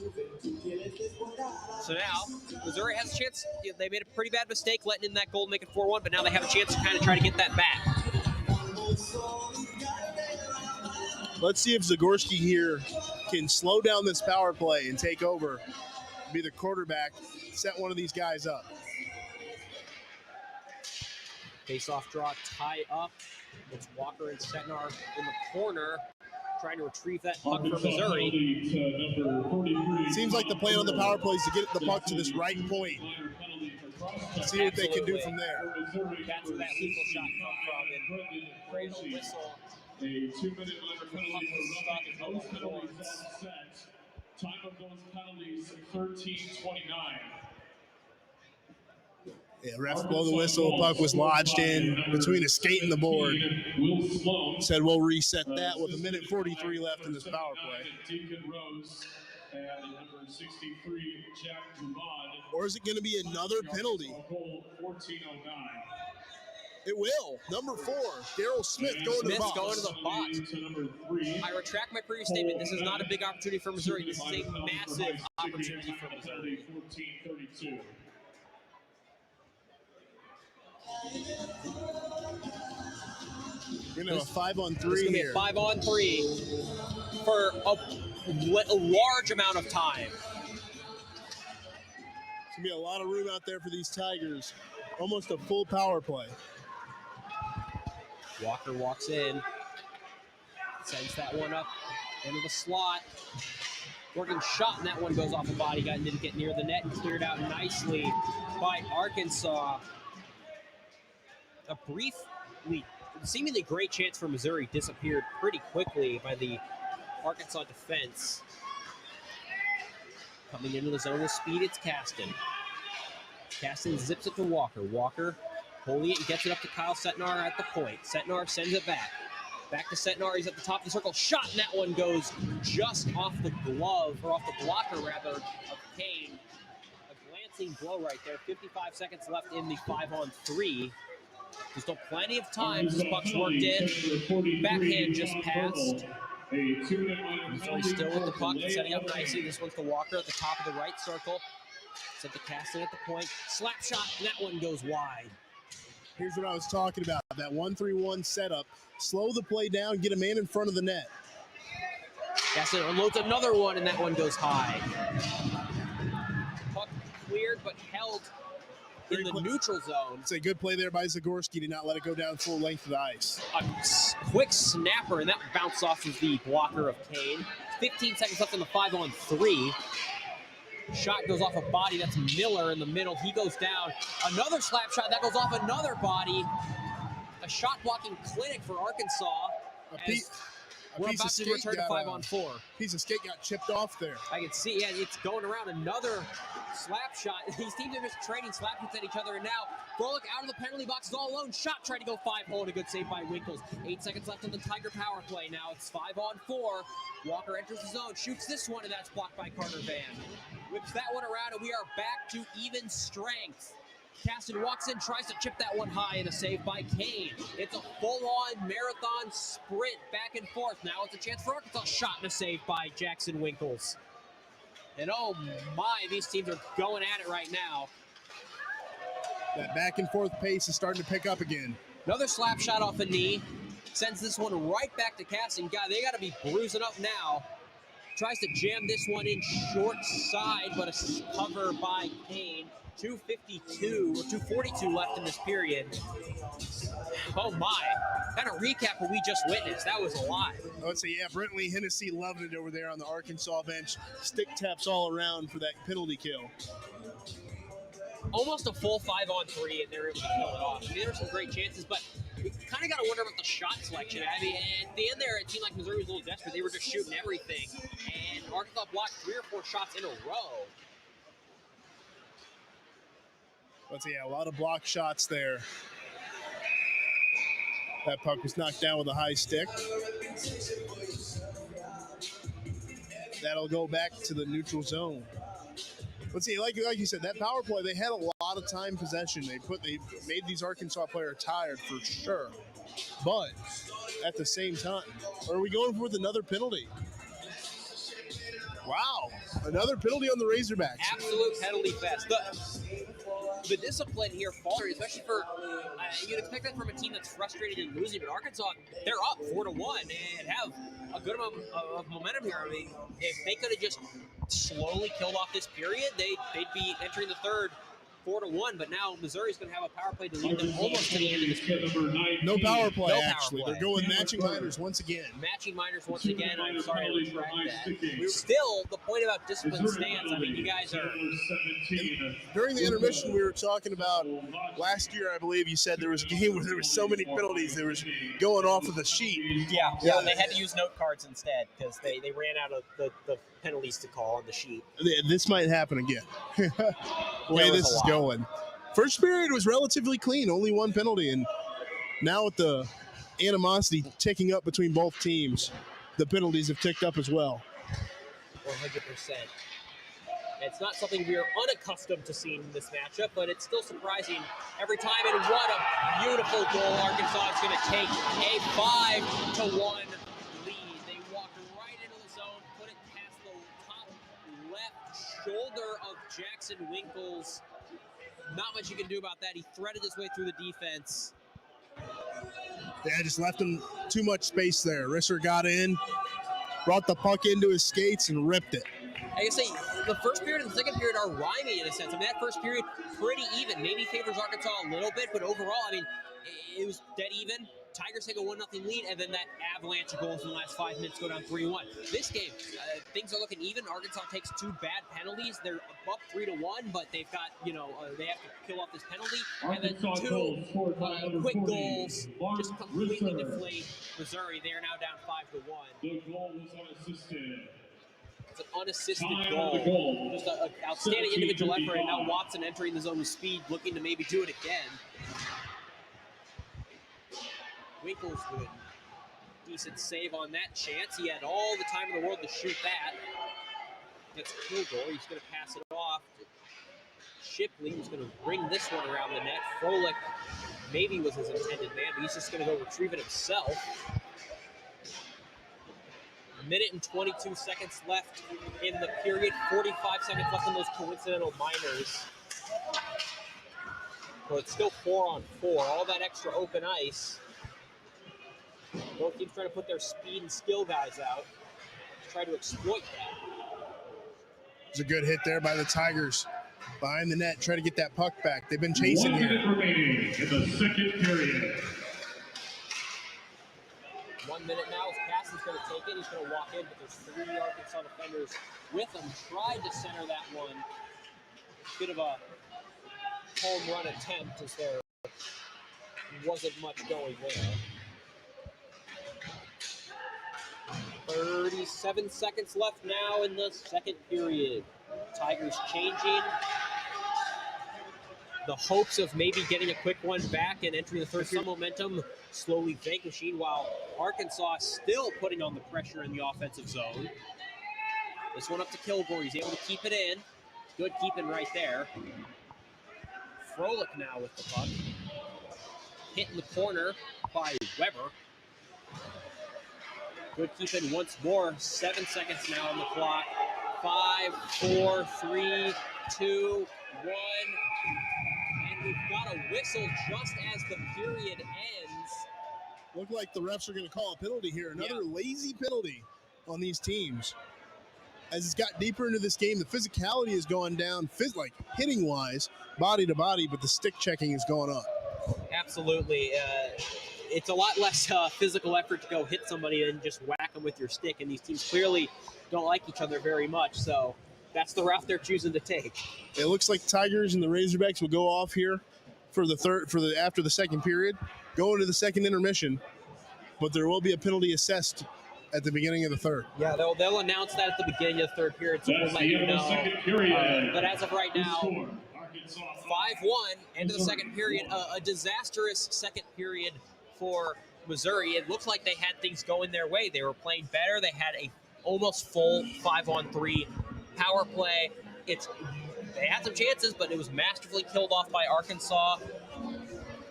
So now, Missouri has a chance. They made a pretty bad mistake letting in that goal and make it 4-1, but now they have a chance to kind of try to get that back. Let's see if Zagorski here can slow down this power play and take over, be the quarterback, set one of these guys up. Face-off draw, tie up. It's Walker and Setnar in the corner, trying to retrieve that puck for Missouri. Seems like the plan on the power play is to get the puck to this right point. See what they can do from there. That's where that lethal shot come from. And cradle whistle. A 2-minute penalty for those penalties set. Time of those penalties, 13:29. Yeah, refs blow the whistle. Puck was lodged in between a skate and the board. Said we'll reset that with 1:43 left in this power play. Or is it going to be another penalty? It will. Number 4, Daryl Smith going to the box. Going to the box. I retract my previous statement. This is not a big opportunity for Missouri. This is a massive opportunity for Missouri. We're going to have a 5-on-3 here. It's going to be a 5-on-3 for a large amount of time. It's going to be a lot of room out there for these Tigers. Almost a full power play. Walker walks in, sends that one up into the slot. Working shot, and that one goes off the body. Didn't get near the net and cleared out nicely by Arkansas. A brief lead, seemingly great chance for Missouri disappeared pretty quickly by the Arkansas defense. Coming into the zone with speed, it's Caston. Caston zips it to Walker. Walker holding it and gets it up to Kyle Setnar at the point. Setnar sends it back. Back to Setnar. He's at the top of the circle. Shot, and that one goes just off the glove, or off the blocker, rather, of Kane. A glancing blow right there. 55 seconds left in the 5-on-3. There's still plenty of time. This puck's worked in. Backhand just passed. Missouri still with the puck, setting up nicely. This one's to Walker at the top of the right circle. Sent to Caston at the point. Slap shot, and that one goes wide. Here's what I was talking about. That 1-3-1 setup. Slow the play down, get a man in front of the net. Caston unloads another one, and that one goes high. Puck cleared, but held in the neutral zone. It's a good play there by Zagorski to not let it go down full length of the ice. A quick snapper, and that bounced off of the blocker of Kane. 15 seconds left on the 5-on-3. Shot goes off a body. That's Miller in the middle. He goes down. Another slap shot. That goes off another body. A shot blocking clinic for Arkansas. We're about to return to 5-on-4. Piece of skate got chipped off there. I can see, yeah, it's going around. Another slap shot. These teams are just trading slap shots at each other, and now Froelich out of the penalty box is all alone. Shot trying to go 5-hole, and a good save by Winkles. 8 seconds left on the Tiger power play. Now it's 5-on-4. Walker enters the zone, shoots this one, and that's blocked by Carter Van. Whips that one around, and we are back to even strength. Caston walks in, tries to chip that one high, and a save by Kane. It's a full-on marathon sprint back and forth. Now it's a chance for Arkansas. Shot and a save by Jackson Winkles. And oh my, these teams are going at it right now. That back and forth pace is starting to pick up again. Another slap shot off the knee. Sends this one right back to Caston. God, they got to be bruising up now. Tries to jam this one in short side, but a cover by Kane. 2:52 or 2:42 left in this period. Oh my! Kind of recap what we just witnessed. That was a lot. I would say, yeah, Brentley Hennessy loved it over there on the Arkansas bench. Stick taps all around for that penalty kill. Almost a full 5-on-3, and they're able to kill it off. I mean, there were some great chances, but you kind of got to wonder about the shot selection. I mean, at the end there, it seemed like Missouri was a little desperate. They were just shooting everything, and Arkansas blocked 3 or 4 shots in a row. Let's see, yeah, a lot of block shots there. That puck was knocked down with a high stick. That'll go back to the neutral zone. Let's see, like you said, that power play, they had a lot of time possession. They made these Arkansas players tired for sure. But at the same time, are we going for another penalty? Wow, another penalty on the Razorbacks. Absolute penalty fest. The discipline here faltering, especially for you'd expect that from a team that's frustrated and losing, but Arkansas, they're up 4-1 and have a good amount of momentum here. I mean, if they could have just slowly killed off this period, they'd be entering the third 4-1, but now Missouri's going to have a power play to lead them almost to the end of this period. No power play, No actually. power play. They're going matching minors once again. Matching minors once again. I'm sorry to retract that. Still, the point about discipline stands. I mean, you guys are... During the intermission, we were talking about last year, I believe you said there was a game where there was so many penalties that was going off of the sheet. Yeah, they had to use note cards instead because they ran out of the penalties to call on the sheet. This might happen again. The way this is going. First period was relatively clean, only one penalty, and now with the animosity ticking up between both teams, the penalties have ticked up as well. 100%. It's not something we are unaccustomed to seeing in this matchup, but it's still surprising every time. And what a beautiful goal Arkansas is going to take a 5-1 lead. They walked right into the zone, put it past the top left shoulder of Jackson Winkles. Not much you can do about that. He threaded his way through the defense. Yeah, just left him too much space there. Risser got in, brought the puck into his skates, and ripped it. I can say the first period and the second period are rhyming in a sense. I mean, that first period, pretty even. Maybe favors Arkansas a little bit, but overall, I mean, it was dead even. Tigers take a 1-0 lead, and then that avalanche of goals in the last 5 minutes go down 3-1. This game, things are looking even. Arkansas takes 2 bad penalties. They're up 3-1, but they've got, they have to kill off this penalty. And then 2 quick goals just completely deflate Missouri. They are now down 5-1. The goal was unassisted. It's an unassisted goal. Just an outstanding individual effort, and now Watson entering the zone with speed, looking to maybe do it again. Winkles with a decent save on that chance. He had all the time in the world to shoot that. That's Kilgore. He's going to pass it off to Shipley, who's going to bring this one around the net. Froelich maybe was his intended man, but he's just going to go retrieve it himself. 1:22 seconds left in the period. 45 seconds left in those coincidental minors. So it's still 4-on-4. All that extra open ice. Both teams trying to put their speed and skill guys out, try to exploit that. It's a good hit there by the Tigers. Behind the net, try to get that puck back. They've been chasing here. 1 minute remaining in the second period. 1 minute now as Casson's going to take it. He's going to walk in, but there's 3 Arkansas defenders with him. Tried to center that one. Bit of a home run attempt as there wasn't much going there. 37 seconds left now in the second period. Tigers changing. The hopes of maybe getting a quick one back and entering the third, some momentum slowly vanquishing, while Arkansas still putting on the pressure in the offensive zone. This one up to Kilgore. He's able to keep it in. Good keeping right there. Froelich now with the puck. Hit in the corner by Weber. Good keeping once more. 7 seconds now on the clock. 5, 4, 3, 2, 1. And we've got a whistle just as the period ends. Look like the refs are going to call a penalty here. Another lazy penalty on these teams. As it's got deeper into this game, the physicality is going down, like hitting-wise, body to body, but the stick checking is going up. Absolutely. It's a lot less physical effort to go hit somebody than just whack them with your stick, and these teams clearly don't like each other very much, so that's the route they're choosing to take. It looks like Tigers and the Razorbacks will go off here for after the second period, go into the second intermission, but there will be a penalty assessed at the beginning of the third. Yeah, they'll announce that at the beginning of the third period, so we'll let you know. But as of right now, 5-1 into the second period, a disastrous second period for Missouri, it looked like they had things going their way. They were playing better. They had a almost full 5-on-3 power play. They had some chances, but it was masterfully killed off by Arkansas.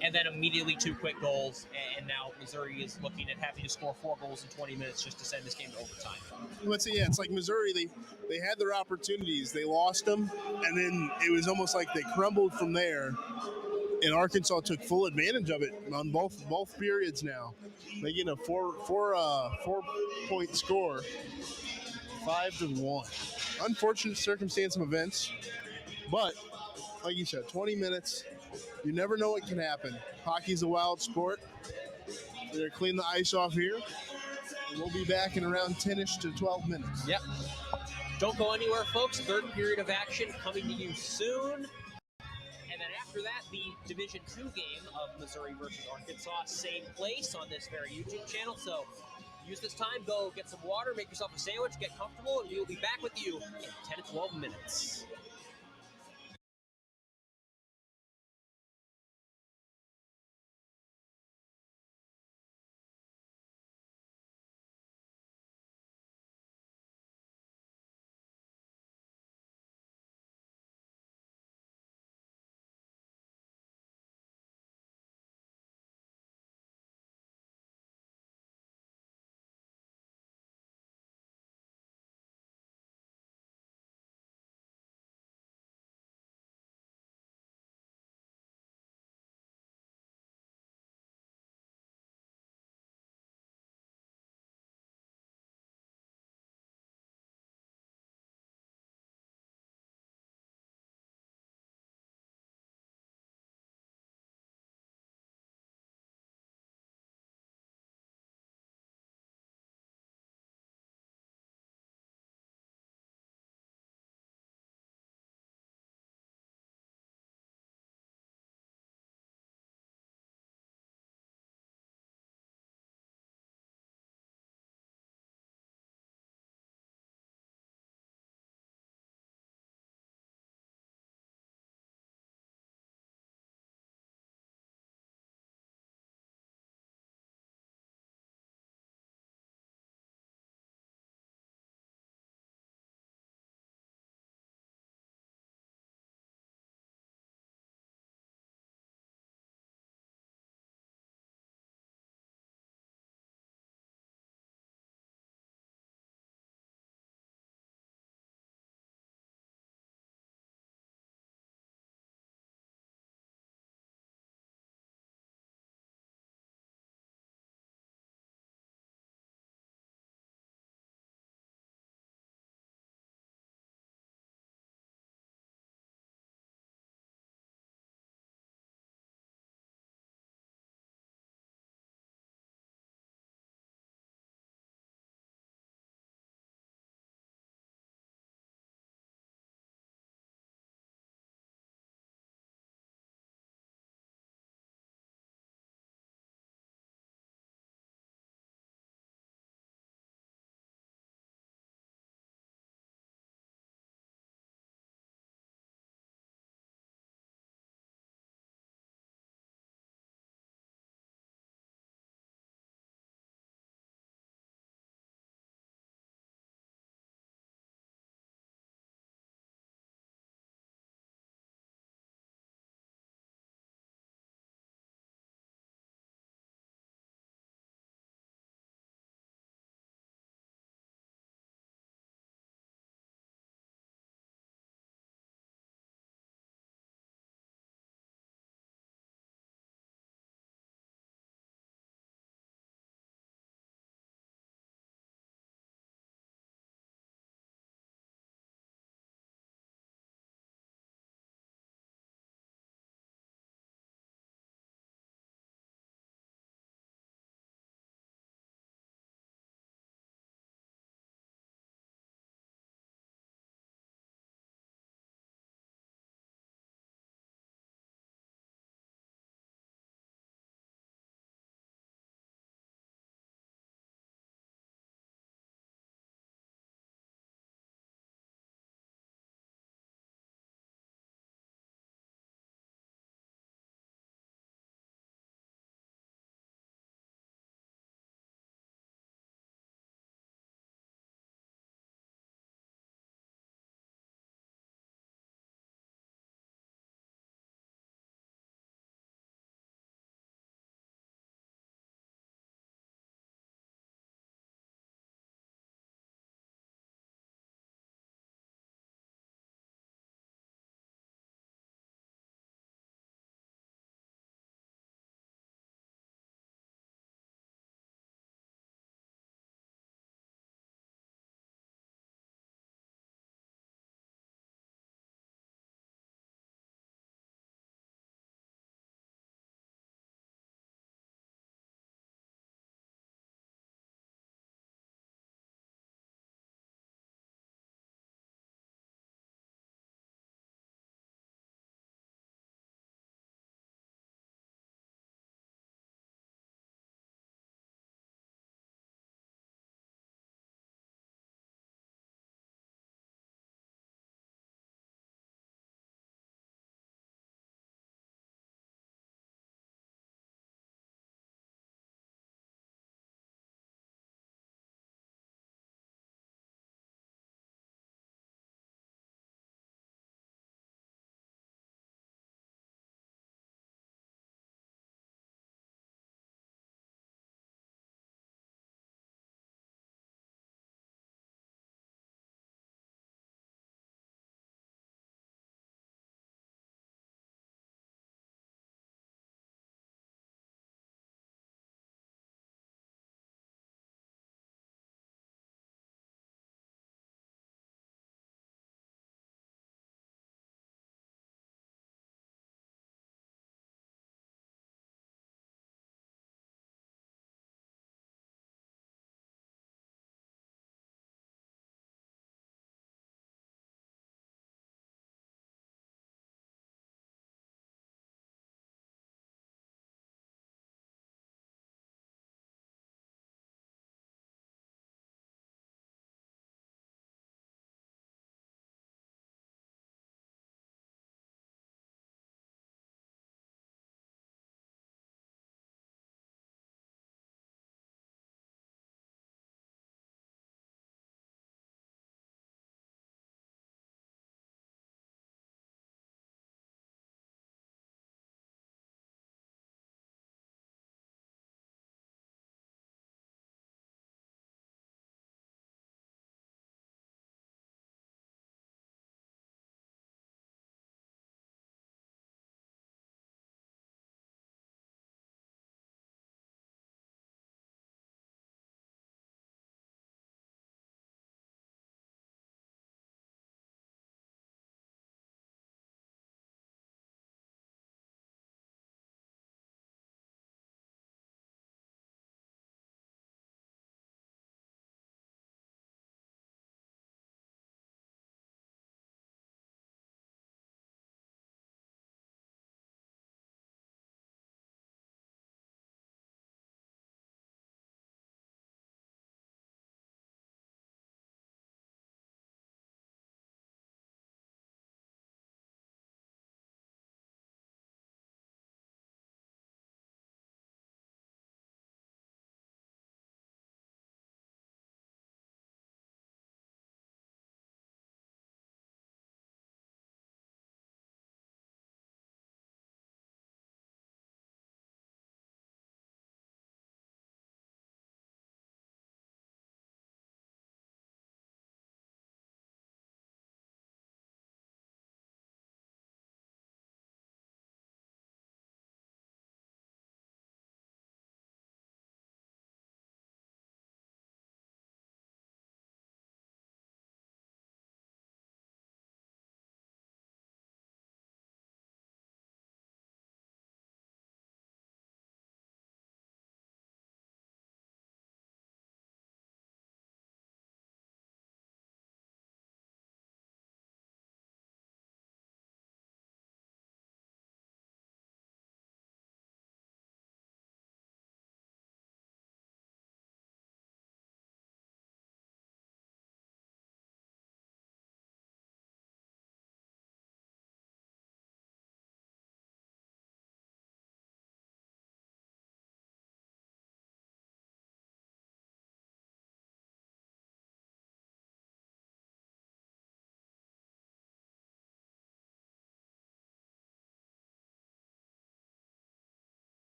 And then immediately 2 quick goals, and now Missouri is looking at having to score 4 goals in 20 minutes just to send this game to overtime. Let's see, yeah, it's like Missouri. They had their opportunities, they lost them, and then it was almost like they crumbled from there. And Arkansas took full advantage of it on both periods. Now they get a four point score, 5-1. Unfortunate circumstance of events, but like you said, 20 minutes. You never know what can happen. Hockey's a wild sport. They're going to clean the ice off here. And we'll be back in around 10-ish to 12 minutes. Yep. Don't go anywhere, folks. Third period of action coming to you soon. And then after that, the Division II game of Missouri versus Arkansas, same place on this very YouTube channel. So use this time, go get some water, make yourself a sandwich, get comfortable, and we will be back with you in 10 to 12 minutes.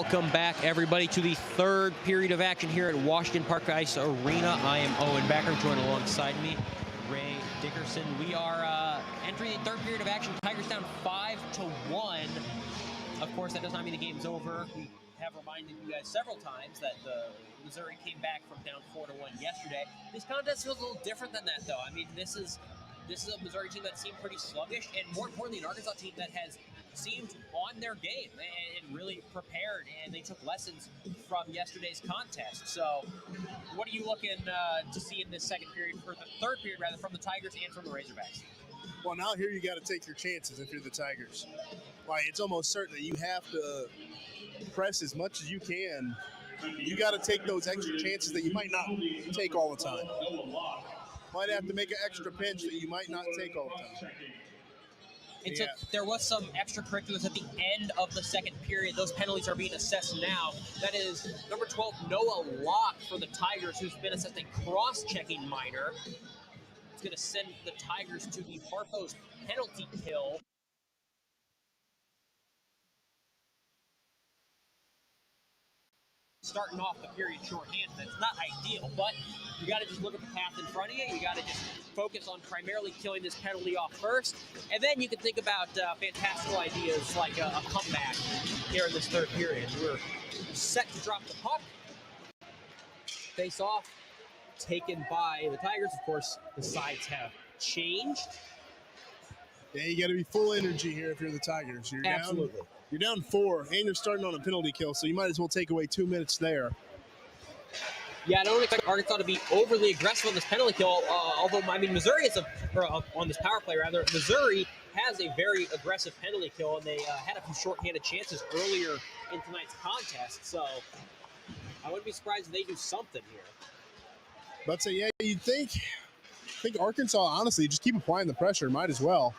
Welcome back, everybody, to the third period of action here at Washington Park Ice Arena. I am Owen Becker, joined alongside me, Ray Dickerson. We are entering the third period of action. Tigers down 5-1. Of course, that does not mean the game's over. We have reminded you guys several times that the Missouri came back from down 4-1 yesterday. This contest feels a little different than that, though. I mean, this is a Missouri team that seemed pretty sluggish, and more importantly, an Arkansas team that has seemed on their game and really prepared, and they took lessons from yesterday's contest. So what are you looking to see in this second period, or the third period rather, from the Tigers and from the Razorbacks? Well, now here you got to take your chances if you're the Tigers. Like, it's almost certain that you have to press as much as you can. You got to take those extra chances that you might not take all the time. Might have to make an extra pinch that you might not take all the time. There was some extracurriculars at the end of the second period. Those penalties are being assessed now. That is number 12, Noah Locke for the Tigers, who's been assessed a cross-checking minor. It's going to send the Tigers to the Harpo's penalty kill. Starting off the period shorthand, that's not ideal, but you got to just look at the path in front of you. You got to just focus on primarily killing this penalty off first, and then you can think about fantastical ideas like a comeback here in this third period. We're set to drop the puck. Face off, taken by the Tigers. Of course, the sides have changed. Yeah, you got to be full energy here if you're the Tigers. You're Absolutely. You're down 4, and you're starting on a penalty kill, so you might as well take away 2 minutes there. Yeah, I don't expect Arkansas to be overly aggressive on this penalty kill, although, I mean, Missouri is on this power play, rather. Missouri has a very aggressive penalty kill, and they had a few shorthanded chances earlier in tonight's contest, so I wouldn't be surprised if they do something here. But so, yeah, you'd think Arkansas, honestly, just keep applying the pressure. Might as well.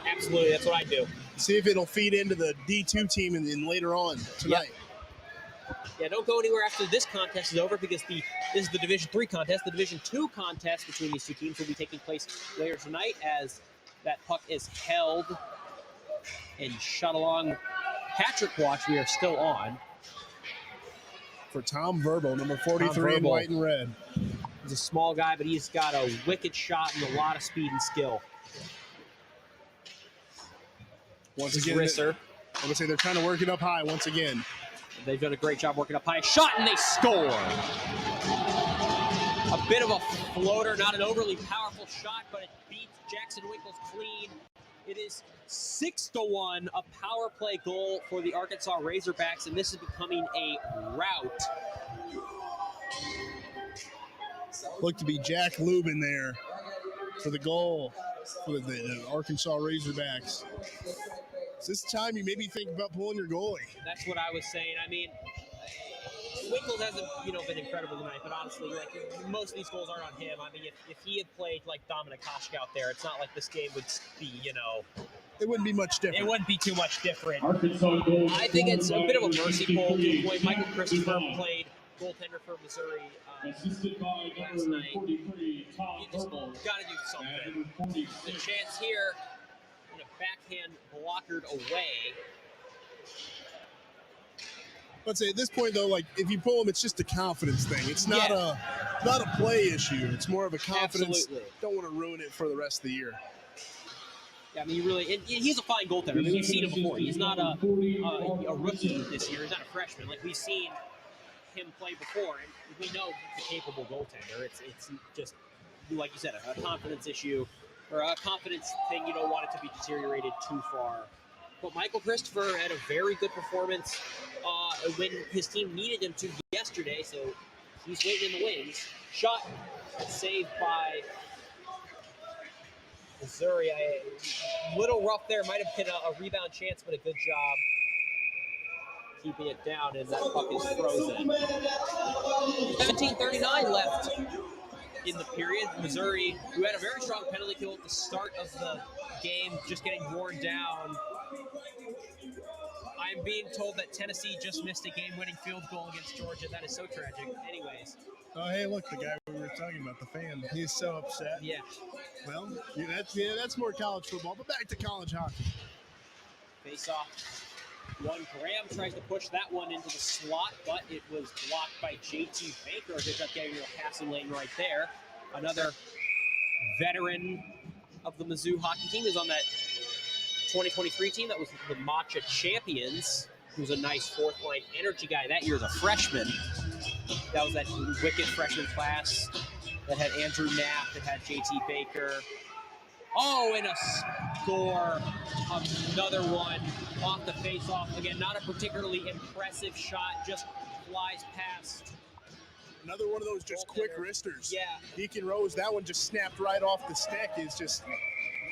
Absolutely, that's what I do. See if it'll feed into the D2 team and later on tonight. Yep. Yeah, don't go anywhere after this contest is over, because this is the Division III contest. The Division II contest between these two teams will be taking place later tonight, as that puck is held and shot along Patrick watch. We are still on. For Tom Verbal, number 43 in white and red. He's a small guy, but he's got a wicked shot and a lot of speed and skill. Once again, I'm going to say they're trying to work it up high once again. They've done a great job working up high. Shot, and they score. A bit of a floater, not an overly powerful shot, but it beats Jackson Winkles clean. It is 6-1, a power play goal for the Arkansas Razorbacks, and this is becoming a rout. Looked to be Jack Lubin there for the goal for the Arkansas Razorbacks. So this time you maybe think about pulling your goalie. That's what I was saying. I mean, Winkles hasn't, been incredible tonight, but honestly, like, most of these goals aren't on him. I mean, if he had played like Dominic Koshk out there, it's not like this game would be, It wouldn't be much different. It wouldn't be too much different. I think it's a bit of a mercy pull to the point Michael Christopher played goaltender for Missouri last night. You just got to do something. The chance here, backhand blockered away. Let's say at this point, though, like, if you pull him, it's just a confidence thing. It's not a play issue. It's more of a confidence. Absolutely. Don't want to ruin it for the rest of the year. Yeah, I mean, he's a fine goaltender. I mean, we've seen him before. He's not a rookie this year. He's not a freshman. Like, we've seen him play before, and we know he's a capable goaltender. It's just, like you said, a confidence issue, or a confidence thing. You don't want it to be deteriorated too far. But Michael Christopher had a very good performance when his team needed him to yesterday, so he's waiting in the wings. Shot saved by Missouri. A little rough there. Might have been a rebound chance, but a good job keeping it down, and that puck is frozen. 17:39 left in the period. Missouri, who had a very strong penalty kill at the start of the game, just getting worn down. I'm being told that Tennessee just missed a game-winning field goal against Georgia. That is so tragic. Anyways. Oh, hey, look, the guy we were talking about, the fan. He's so upset. Yeah. Well, that's more college football, but back to college hockey. Face off. One Graham tries to push that one into the slot, but it was blocked by JT Baker. Ends up getting a passing lane right there. Another veteran of the Mizzou hockey team is on that 2023 team that was the MACHA champions, who's a nice fourth line energy guy. That year's a freshman. That was that wicked freshman class that had Andrew Knapp, that had JT Baker. Oh, and a score. Another one off the face-off. Again, not a particularly impressive shot, just flies past. Another one of those just quick wristers. Yeah. Deacon Rose, that one just snapped right off the stick. It's just...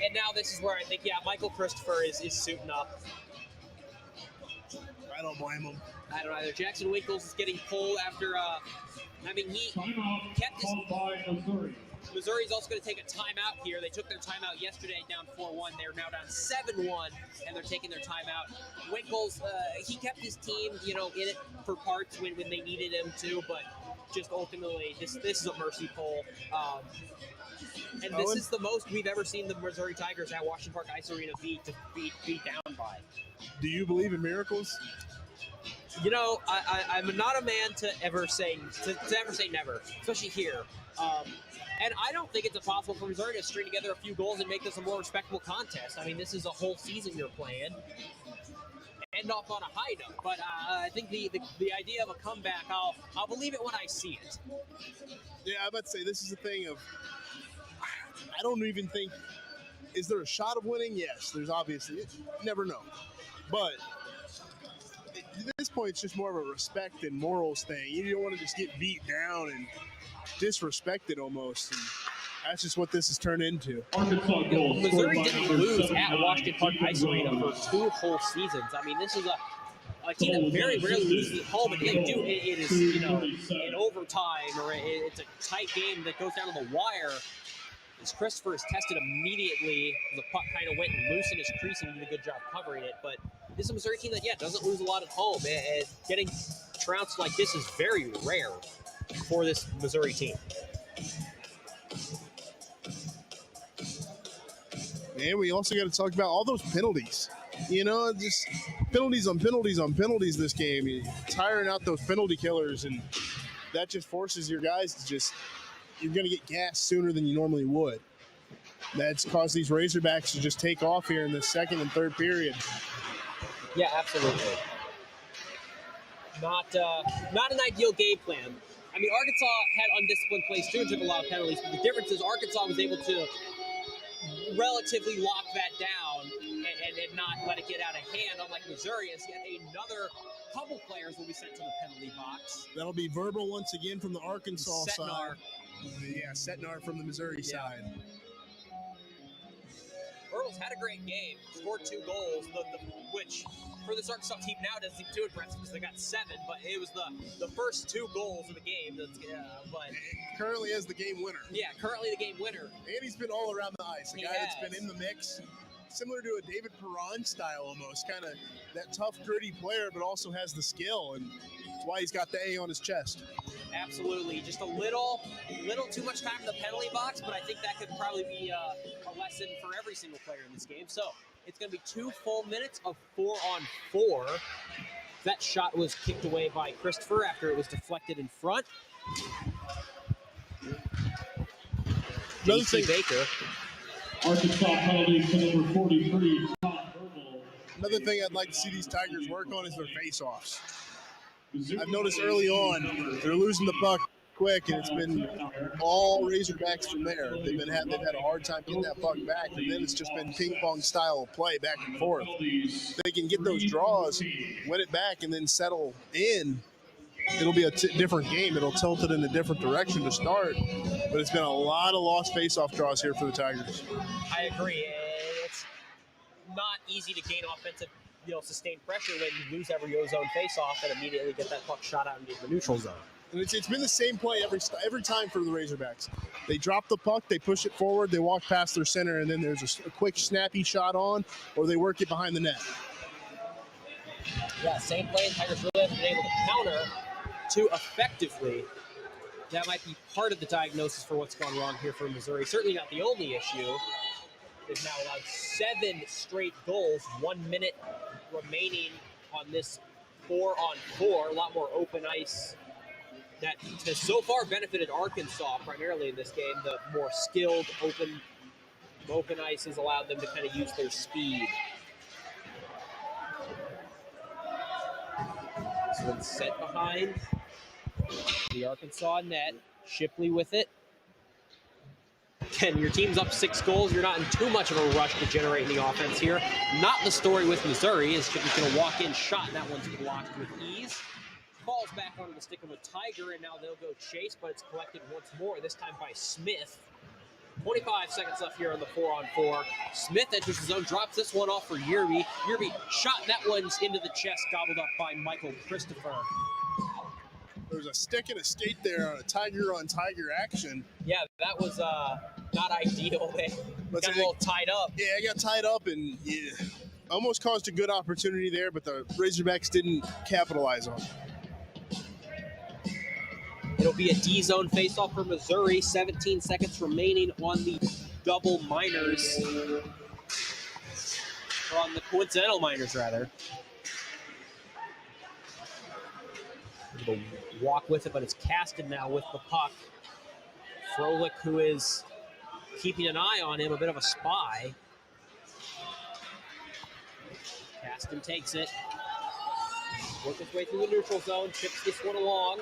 And now this is where I think, Michael Christopher is suiting up. I don't blame him. I don't either. Jackson Winkles is getting pulled after, he kept his... Missouri's also going to take a timeout here. They took their timeout yesterday down 4-1. They're now down 7-1, and they're taking their timeout. Winkles, he kept his team, in it for parts when they needed him to, but just ultimately, this is a mercy pull. And this is the most we've ever seen the Missouri Tigers at Washington Park Ice Arena beat down by. Do you believe in miracles? I'm not a man to ever say never, especially here. And I don't think it's impossible for Missouri to string together a few goals and make this a more respectable contest. I mean, this is a whole season you're playing. End off on a high note, but I think the idea of a comeback, I'll believe it when I see it. Yeah, I'm about to say this is the thing of, I don't even think, is there a shot of winning? Yes, there's obviously, you never know. But at this point, it's just more of a respect and morals thing. You don't want to just get beat down and disrespected almost. And that's just what this has turned into. Missouri didn't lose at Washington Park Ice Arena for 2 whole seasons. I mean, this is a team that very rarely loses at home, and they do. It is, in overtime, or it's a tight game that goes down to the wire. As Christopher is tested immediately, the puck kind of went loose in his crease, and he did a good job covering it. But this is a Missouri team that, doesn't lose a lot at home. And getting trounced like this is very rare for this Missouri team. And we also got to talk about all those penalties. Just penalties on penalties on penalties this game. You're tiring out those penalty killers, and that just forces your guys to you're going to get gassed sooner than you normally would. That's caused these Razorbacks to just take off here in the second and third period. Yeah, absolutely. Not an ideal game plan. I mean, Arkansas had undisciplined plays too and took a lot of penalties, but the difference is Arkansas was able to relatively lock that down and not let it get out of hand, unlike Missouri, as yet another couple players will be sent to the penalty box. That'll be verbal once again from the Arkansas Setnar. side. Yeah, Setnar from the Missouri side. Burtles had a great game, scored 2 goals, which for this Arkansas team now doesn't seem too impressive because they got 7, but it was the first 2 goals of the game. But currently as the game winner. Yeah, currently the game winner. And he's been all around the ice. A guy that's been in the mix, similar to a David Perron style almost, kind of that tough, gritty player, but also has the skill, and that's why he's got the A on his chest. Absolutely. Just a little too much time in the penalty box, but I think that could probably be a lesson for every single player in this game. So it's going to be 2 full minutes of 4-on-4. That shot was kicked away by Christopher after it was deflected in front. JT Baker. Arkansas penalty to number 43. Another thing I'd like to see these Tigers work on is their face-offs. I've noticed early on they're losing the puck quick, and it's been all Razorbacks from there. They've had a hard time getting that puck back, and then it's just been ping-pong style of play back and forth. If they can get those draws, win it back, and then settle in, it'll be a different game. It'll tilt it in a different direction to start, but it's been a lot of lost face-off draws here for the Tigers. I agree. It's not easy to gain offensive, sustained pressure when you lose every zone face-off and immediately get that puck shot out into the neutral zone. And it's been the same play every time for the Razorbacks. They drop the puck, they push it forward, they walk past their center, and then there's a quick, snappy shot on, or they work it behind the net. Yeah, same play, and Tigers really haven't been able to counter too effectively. That might be part of the diagnosis for what's gone wrong here for Missouri. Certainly not the only issue. They've now allowed 7 straight goals, 1 minute remaining on this 4-on-4, a lot more open ice that has so far benefited Arkansas primarily in this game. The more skilled open ice has allowed them to kind of use their speed. This one's set behind the Arkansas net. Shipley with it. Again, your team's up 6 goals. You're not in too much of a rush to generate any offense here. Not the story with Missouri, as Shipley's going to walk in, shot, and that one's blocked with ease. Falls back onto the stick of a Tiger, and now they'll go chase, but it's collected once more, this time by Smith. 25 seconds left here on the 4-on-4. Smith enters the zone, drops this one off for Yerby. Yerby shot, and that one's into the chest, gobbled up by Michael Christopher. There's a stick and a skate there on a Tiger-on-Tiger action. Yeah, that was not ideal. They got a little tied up. Yeah, I got tied up and almost caused a good opportunity there, but the Razorbacks didn't capitalize on it. It'll be a D-zone faceoff for Missouri. 17 seconds remaining on the double minors. Or on the coincidental minors, rather. They'll walk with it, but it's Caston now with the puck. Froelich, who is keeping an eye on him, a bit of a spy. Caston takes it. Works his way through the neutral zone, chips this one along.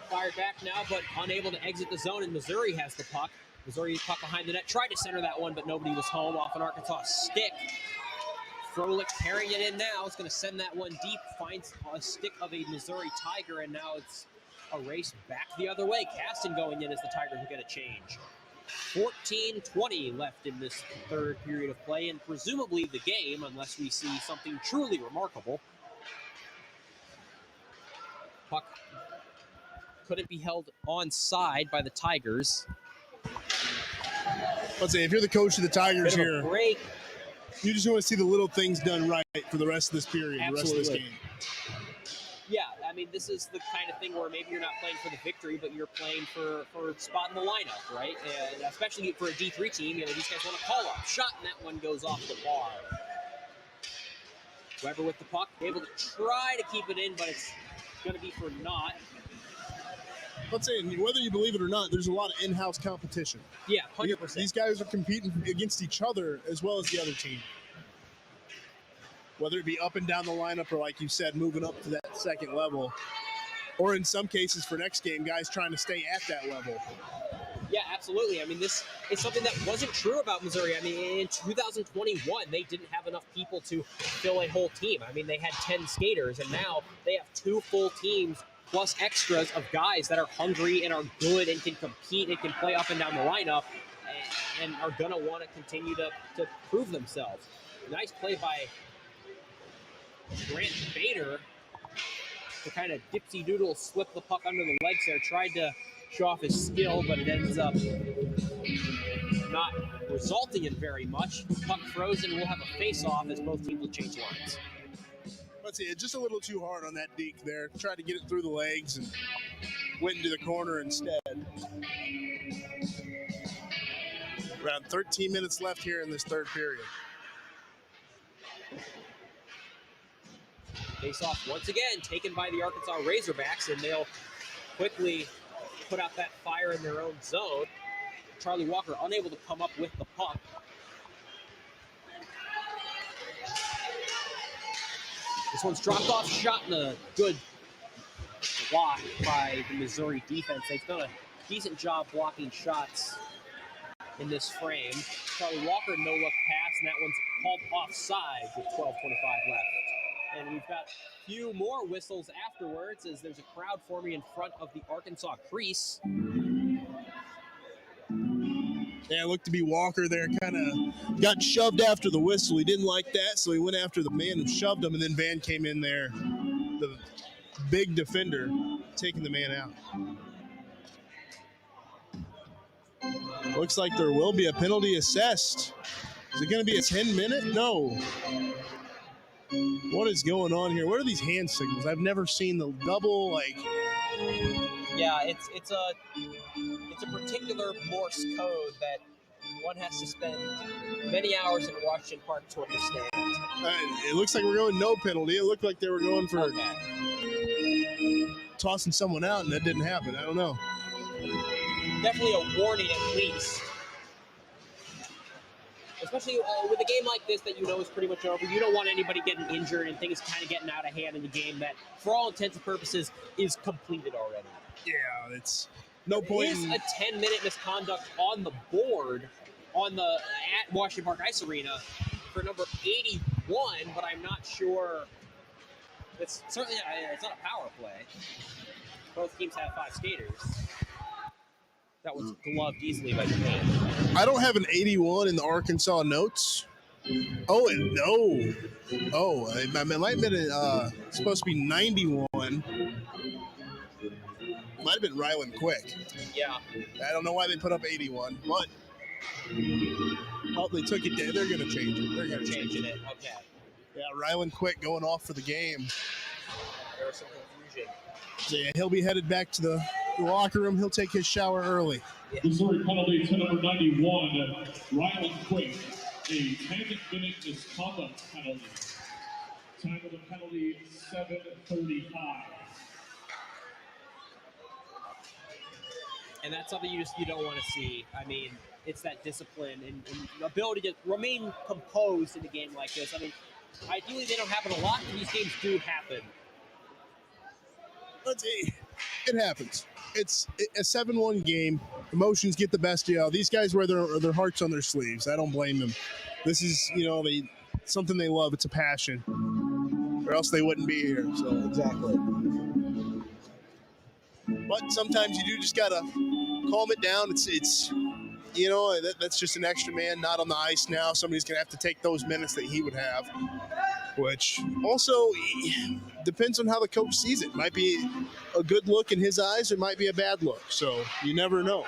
Fired back now, but unable to exit the zone, and Missouri has the puck. Missouri's puck behind the net. Tried to center that one, but nobody was home off an Arkansas stick. Froelich carrying it in now. It's going to send that one deep. Finds a stick of a Missouri Tiger, and now it's a race back the other way. Caston going in as the Tigers will get a change. 14:20 left in this third period of play, and presumably the game, unless we see something truly remarkable. Puck couldn't be held onside by the Tigers. Let's say if you're the coach of the Tigers Bit of here, a break. you just want to see the little things done right for the rest of this period, Absolutely. the rest of this game. Yeah, I mean, this is the kind of thing where maybe you're not playing for the victory, but you're playing for a spot in the lineup, right? And especially for a D3 team, these guys want to call up. Shot, and that one goes off the bar. Weber with the puck, able to try to keep it in, but it's going to be for naught. Let's say, whether you believe it or not, there's a lot of in-house competition. Yeah, 100%. These guys are competing against each other as well as the other team. Whether it be up and down the lineup or, like you said, moving up to that second level. Or in some cases for next game, guys trying to stay at that level. Yeah, absolutely. I mean, this is something that wasn't true about Missouri. I mean, in 2021, they didn't have enough people to fill a whole team. I mean, they had 10 skaters, and now they have 2 full teams plus extras of guys that are hungry and are good and can compete and can play up and down the lineup and are going to want to continue to prove themselves. Nice play by Grant Bader to kind of dipsy-doodle slip the puck under the legs there. Tried to show off his skill, but it ends up not resulting in very much. Puck frozen. We'll have a face-off as both teams will change lines. Let's see, just a little too hard on that deke there. Tried to get it through the legs and went into the corner instead. Around 13 minutes left here in this third period. Face-off once again taken by the Arkansas Razorbacks, and they'll quickly put out that fire in their own zone. Charlie Walker unable to come up with the puck. This one's dropped off, shot, and a good block by the Missouri defense. They've done a decent job blocking shots in this frame. Charlie Walker, no-look pass, and that one's called offside with 12:25 left. And we've got a few more whistles afterwards as there's a crowd forming in front of the Arkansas crease. Yeah, it looked to be Walker there, kind of got shoved after the whistle. He didn't like that, so he went after the man and shoved him, and then Van came in there, the big defender, taking the man out. Looks like there will be a penalty assessed. Is it going to be a 10-minute? No. What is going on here? What are these hand signals? I've never seen the double, like... Yeah, it's a particular Morse code that one has to spend many hours in Washington Park to understand. It looks like we're going no penalty. It looked like they were going for tossing someone out, and that didn't happen. I don't know. Definitely a warning at least. Especially with a game like this that you know is pretty much over. You don't want anybody getting injured and things kind of getting out of hand in the game that, for all intents and purposes, is completed already. Yeah, it's no point. It is a 10-minute misconduct on the board at Washington Park Ice Arena for number 81, but I'm not sure. It's certainly it's not a power play. Both teams have 5 skaters. That was gloved easily by Japan. I don't have an 81 in the Arkansas notes. Oh, no. Oh, it might have been supposed to be 91. Might have been Ryland Quick. Yeah. I don't know why they put up 81, but they took it down. They're going to change it. They're going to change it. Okay. Yeah, Ryland Quick going off for the game. There was some confusion. Yeah, he'll be headed back to the locker room. He'll take his shower early. Yeah. Missouri penalty to number 91, Ryland Quick, a 10-minute misconduct penalty. Time of the penalty, 7:35. And that's something you don't want to see. I mean, it's that discipline and ability to remain composed in a game like this. I mean, ideally they don't happen a lot, but these games do happen. Let's see. It happens. It's a 7-1 game. Emotions get the best of you. These guys wear their hearts on their sleeves. I don't blame them. This is, something they love. It's a passion, or else they wouldn't be here. So Exactly. But sometimes you do just gotta calm it down. That's just an extra man not on the ice now. Somebody's gonna have to take those minutes that he would have, which also depends on how the coach sees it. Might be a good look in his eyes, it might be a bad look. So you never know.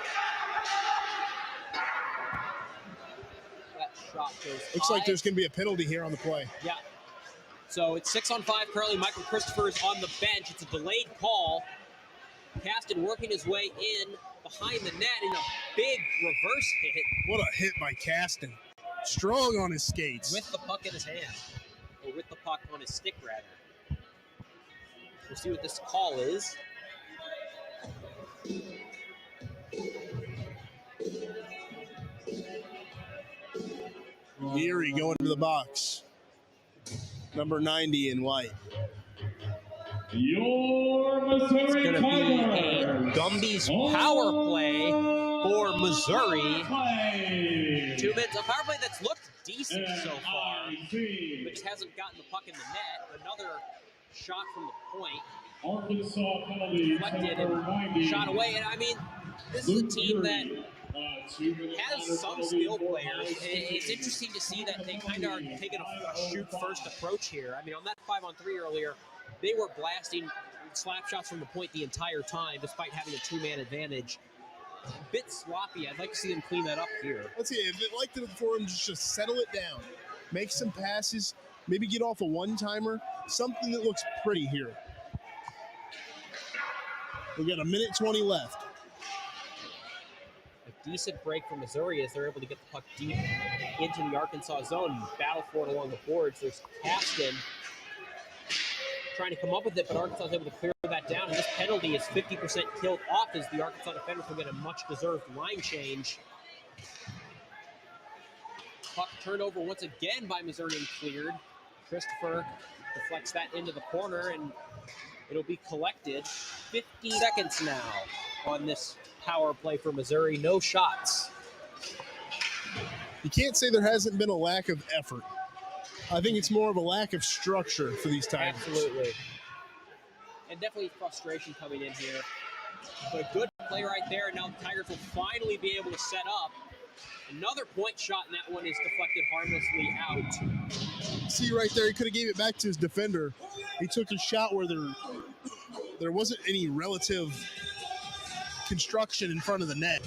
That shot goes Looks high. like there's gonna be a penalty here on the play. Yeah. So it's 6-on-5 currently. Michael Christopher is on the bench. It's a delayed call. Caston working his way in behind the net in a big reverse hit. What a hit by Caston. Strong on his skates. With the puck in his hand. Or with the puck on his stick, rather. We'll see what this call is. Erie going to the box. Number 90 in white. Your Missouri It's going to be a Tigers. Gumby's power play for Missouri. 2 minutes. A power play that's looked decent so far, but just hasn't gotten the puck in the net. Another shot from the point. Arkansas penalty. Deflected and shot away. And I mean, this is a team that has some skill players. It's interesting to see that they kind of are taking a shoot-first approach here. I mean, on that 5-on-3 earlier, they were blasting slap shots from the point the entire time, despite having a 2-man advantage. A bit sloppy. I'd like to see them clean that up here. Let's see. If they'd like to for them, just settle it down. Make some passes. Maybe get off a one-timer. Something that looks pretty here. We got 1:20 left. A decent break for Missouri as they're able to get the puck deep into the Arkansas zone and battle for it along the boards. There's Caston trying to come up with it, but Arkansas is able to clear that down. And this penalty is 50% killed off as the Arkansas defenders will get a much-deserved line change. Puck turned over once again by Missouri and cleared. Christopher deflects that into the corner, and it'll be collected. 50 seconds now on this power play for Missouri. No shots. You can't say there hasn't been a lack of effort. I think it's more of a lack of structure for these Tigers. Absolutely. And definitely frustration coming in here. But a good play right there, and now the Tigers will finally be able to set up. Another point shot, and that one is deflected harmlessly out. See right there, he could have gave it back to his defender. He took a shot where there wasn't any relative construction in front of the net.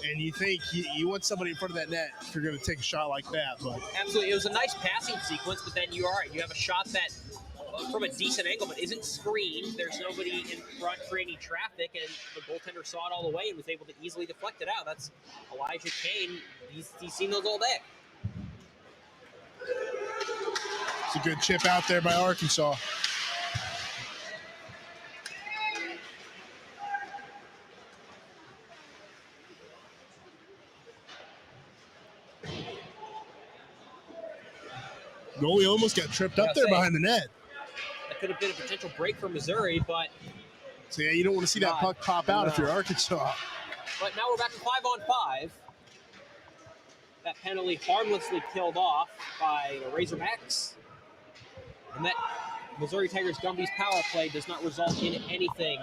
And you think you want somebody in front of that net if you're going to take a shot like that. But Absolutely. It was a nice passing sequence, but then you have a shot that from a decent angle, but isn't screened. There's nobody in front creating traffic, and the goaltender saw it all the way and was able to easily deflect it out. That's Elijah Kane. He's seen those all day. It's a good chip out there by Arkansas. Goalie almost got tripped up there behind the net. That could have been a potential break for Missouri, but... So, yeah, you don't want to see that puck pop out if you're Arkansas. But now we're back to 5-on-5. That penalty harmlessly killed off by the Razorbacks. And that Missouri Tigers Gumby's power play does not result in anything.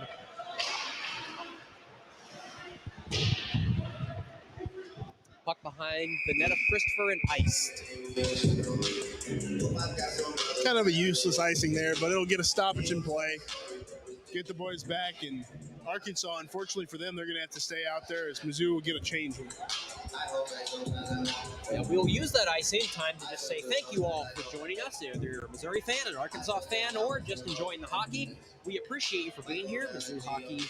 Puck behind the net of Christopher and iced. Kind of a useless icing there, but it'll get a stoppage in play. Get the boys back, and Arkansas, unfortunately for them, they're going to have to stay out there as Mizzou will get a change. Yeah, we'll use that icing time to just say thank you all for joining us. Either you're a Missouri fan, an Arkansas fan, or just enjoying the hockey. We appreciate you for being here. Mizzou Hockey,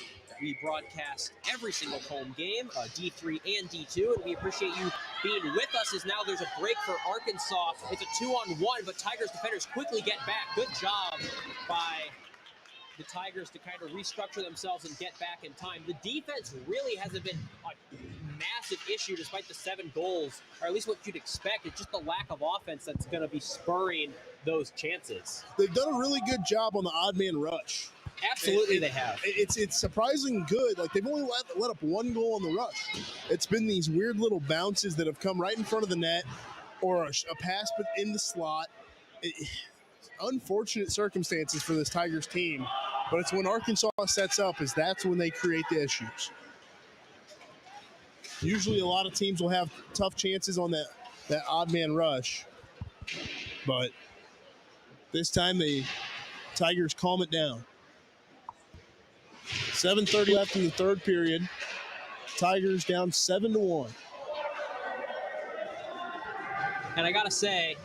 we broadcast every single home game, D3 and D2, and we appreciate you being with us as now there's a break for Arkansas. It's a 2-on-1, but Tigers defenders quickly get back. Good job by the Tigers to kind of restructure themselves and get back in time. The defense really hasn't been a massive issue despite the 7 goals, or at least what you'd expect. It's just the lack of offense that's going to be spurring those chances. They've done a really good job on the odd man rush. Absolutely, they have. It's surprising good. Like, they've only let up 1 goal on the rush. It's been these weird little bounces that have come right in front of the net, or a pass but in the slot. Unfortunate circumstances for this Tigers team, but it's when Arkansas sets up, that's when they create the issues. Usually a lot of teams will have tough chances on that odd man rush, but this time the Tigers calm it down. 7:30 left in the third period. Tigers down 7-1. And I gotta say,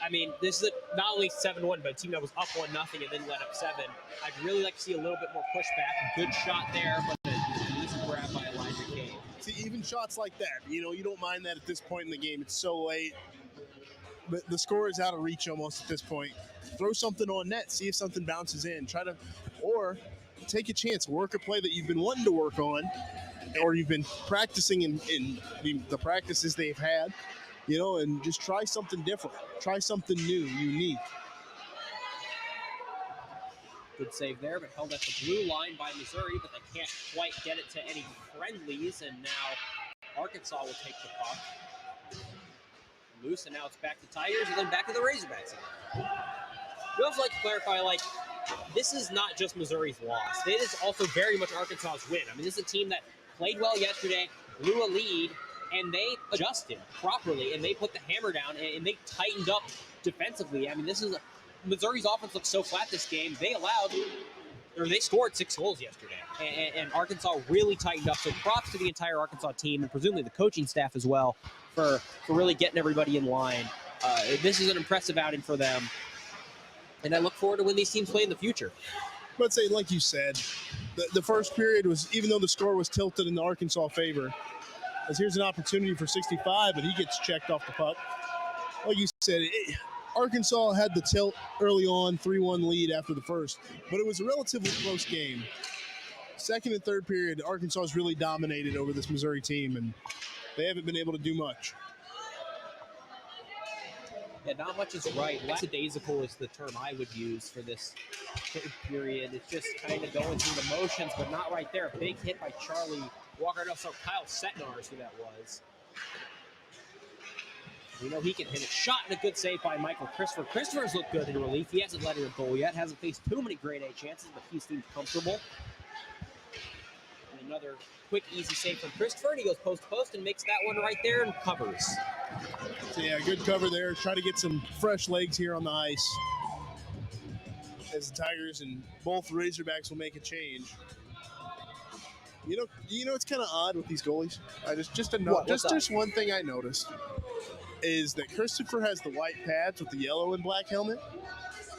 I mean, this is not only 7-1, but a team that was up 1-0 and then let up 7. I'd really like to see a little bit more pushback. Good shot there, but an easy grab by Elijah Kane. See, even shots like that, you don't mind that at this point in the game. It's so late. But the score is out of reach almost at this point. Throw something on net, see if something bounces in. Or take a chance, work a play that you've been wanting to work on, or you've been practicing in the practices they've had. And just try something different. Try something new, unique. Good save there, but held at the blue line by Missouri, but they can't quite get it to any friendlies, and now Arkansas will take the puck. Loose, and now it's back to Tigers, and then back to the Razorbacks again. We also like to clarify, this is not just Missouri's loss. It is also very much Arkansas's win. I mean, this is a team that played well yesterday, blew a lead, and they adjusted properly, and they put the hammer down, and they tightened up defensively. I mean, Missouri's offense looked so flat this game. They scored 6 goals yesterday, and Arkansas really tightened up. So props to the entire Arkansas team, and presumably the coaching staff as well, for really getting everybody in line. This is an impressive outing for them, and I look forward to when these teams play in the future. But say, like you said, the first period was, even though the score was tilted in the Arkansas favor, as here's an opportunity for 65, but he gets checked off the puck. Like you said, Arkansas had the tilt early on, 3-1 lead after the first, but it was a relatively close game. Second and third period, Arkansas has really dominated over this Missouri team, and they haven't been able to do much. Yeah, not much is right. Lackadaisical is the term I would use for this period. It's just kind of going through the motions, but not right there. A big hit by Charlie Walker. So Kyle Setnar is who that was. We know he can hit it. Shot and a good save by Michael Christopher. Christopher's looked good in relief. He hasn't let in a goal yet. Hasn't faced too many grade A chances, but he seems comfortable. And another quick, easy save from Christopher. And he goes post to post and makes that one right there and covers. So yeah, good cover there. Try to get some fresh legs here on the ice as the Tigers and both Razorbacks will make a change. It's kind of odd with these goalies. Just one thing I noticed. is that Christopher has the white pads with the yellow and black helmet,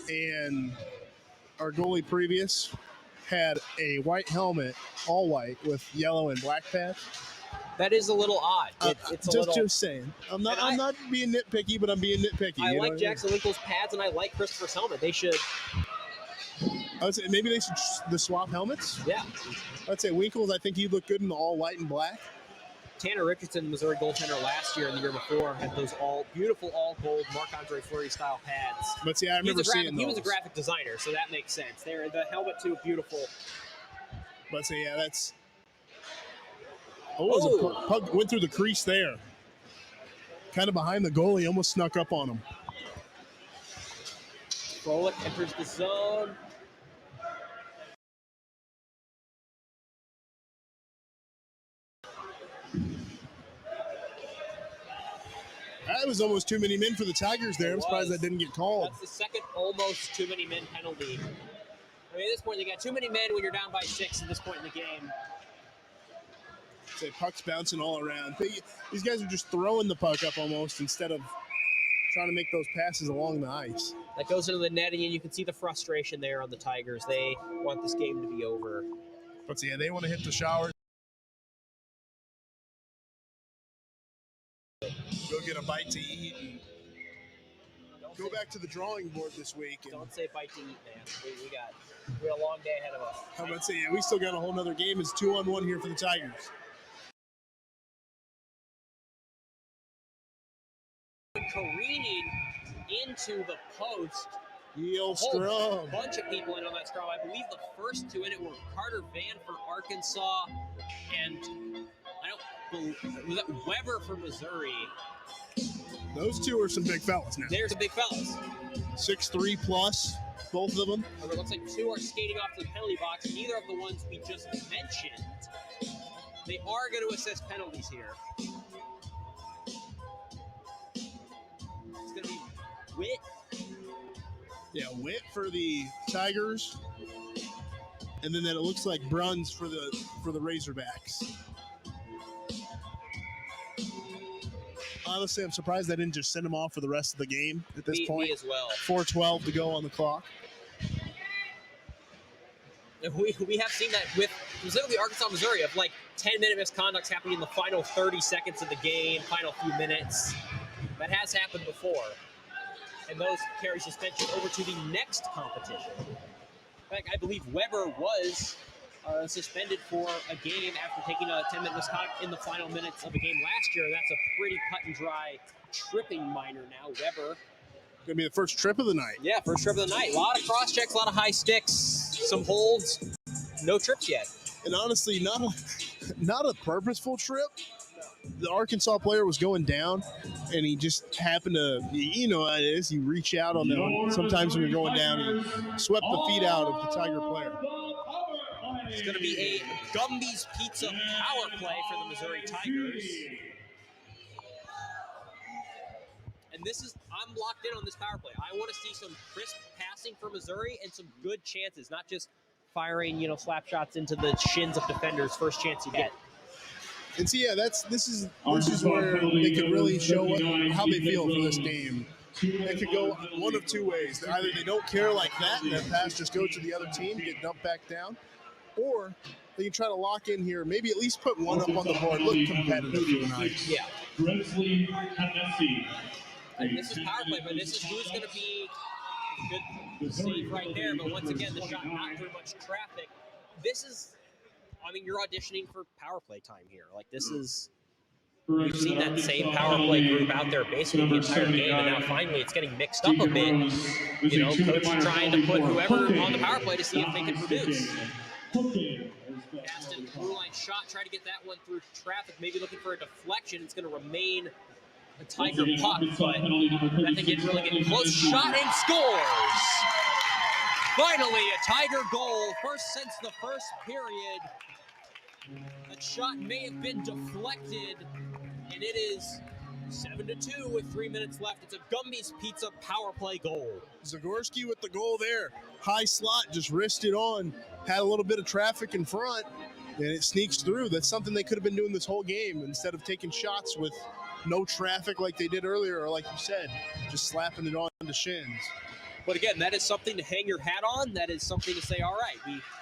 and our goalie previous had a white helmet, all white, with yellow and black pads. That is a little odd. It's just saying. I'm not being nitpicky, but I'm being nitpicky. I like Jackson Winkle's pads, and I like Christopher's helmet. They should. I would say maybe they should swap helmets. Yeah. I'd say Winkle's. I think he'd look good in the all white and black. Tanner Richardson, the Missouri goaltender last year and the year before, had those beautiful all gold Marc-Andre Fleury style pads. But see, I remember seeing those. He was a graphic designer, so that makes sense. The helmet too, beautiful. But see, yeah, that's. Oh, puck went through the crease there. Kind of behind the goalie, almost snuck up on him. Frolic enters the zone. That was almost too many men for the Tigers there. I'm surprised that didn't get called. That's the second almost too many men penalty. I mean, at this point, they got too many men when you're down by 6 at this point in the game. Say puck's bouncing all around. These guys are just throwing the puck up almost instead of trying to make those passes along the ice. That goes into the netting, and you can see the frustration there on the Tigers. They want this game to be over. But yeah, they want to hit the shower. Go get a bite to eat and go back to the drawing board this week. Don't say bite to eat, man. We got a long day ahead of us. I'm about to say, yeah, we still got a whole nother game. It's 2-on-1 here for the Tigers. Careening into the post. Scrum. A bunch of people in on that scrum. I believe the first two in it were Carter Van for Arkansas and was that Weber for Missouri. Those two are some big fellas now. They're some big fellas. 6'3" plus, both of them. It looks like two are skating off to the penalty box. Neither of the ones we just mentioned. They are going to assess penalties here. It's going to be Witt. Yeah, Witt for the Tigers. And then it looks like Bruns for the Razorbacks. Honestly, I'm surprised they didn't just send him off for the rest of the game at this point. Me as well. 4:12 to go on the clock. We have seen that with specifically Arkansas, Missouri, of like 10-minute misconducts happening in the final 30 seconds of the game, final few minutes. That has happened before. And those carry suspension over to the next competition. In fact, I believe Weber was suspended for a game after taking a 10-minute misconduct in the final minutes of a game last year. That's a pretty cut and dry tripping minor now. Weber. Going to be the first trip of the night. Yeah, first trip of the night. A lot of cross checks, a lot of high sticks, some holds, no trips yet. And honestly, not a purposeful trip. The Arkansas player was going down, and he just happened to, you know how it is, you reach out on them. Sometimes when you're going down, he swept the feet out of the Tiger player. It's going to be a Gumby's Pizza power play for the Missouri Tigers. And I'm locked in on this power play. I want to see some crisp passing for Missouri and some good chances, not just firing, slap shots into the shins of defenders first chance you get. And see, yeah, this is where they can really show how they feel for this game. It could go one of two ways. Either they don't care like that, and that pass just goes to the other team, get dumped back down, or they can try to lock in here, maybe at least put one up on the board, look competitive for the night. Yeah. And this is power play, but this is who's going to be good save right there. But once again, the shot not through much traffic. You're auditioning for power play time here. Like, this is, we've seen that same power play group out there basically the entire game, and now finally it's getting mixed up a bit. Coach trying to put whoever on the power play to see if they can produce. Gaston, blue line shot, try to get that one through traffic, maybe looking for a deflection. It's going to remain a Tiger puck, but that thing didn't really get close. Shot and scores! Finally, a Tiger goal, first since the first period. That shot may have been deflected, and it is 7-2 with 3 minutes left. It's a Gumby's Pizza power play goal. Zagorski with the goal there. High slot, just wristed on. Had a little bit of traffic in front, and it sneaks through. That's something they could have been doing this whole game instead of taking shots with no traffic like they did earlier, or like you said, just slapping it on the shins. But again, that is something to hang your hat on. That is something to say, all right,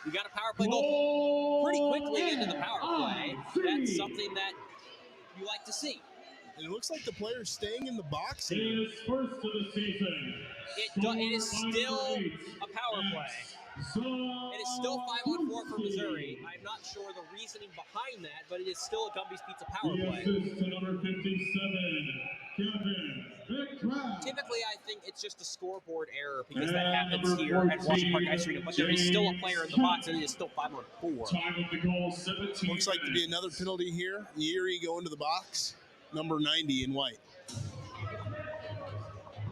we got a power play goal pretty quickly into the power play. That's something that you like to see. And it looks like the player's staying in the box His here. first of the season. It is still a power play. It is still 5-on-4 for Missouri. I'm not sure the reasoning behind that, but it is still a Gumby's Pizza power play. Assist to number 57, Kevin McCraft. Typically, I think it's just a scoreboard error because that happens here at Washington Park Ice Arena, but there is still a player in the box, and it is still 5-on-4. Time of the goal, 17. Looks like to be another penalty here. Yeary going to the box, number 90 in white.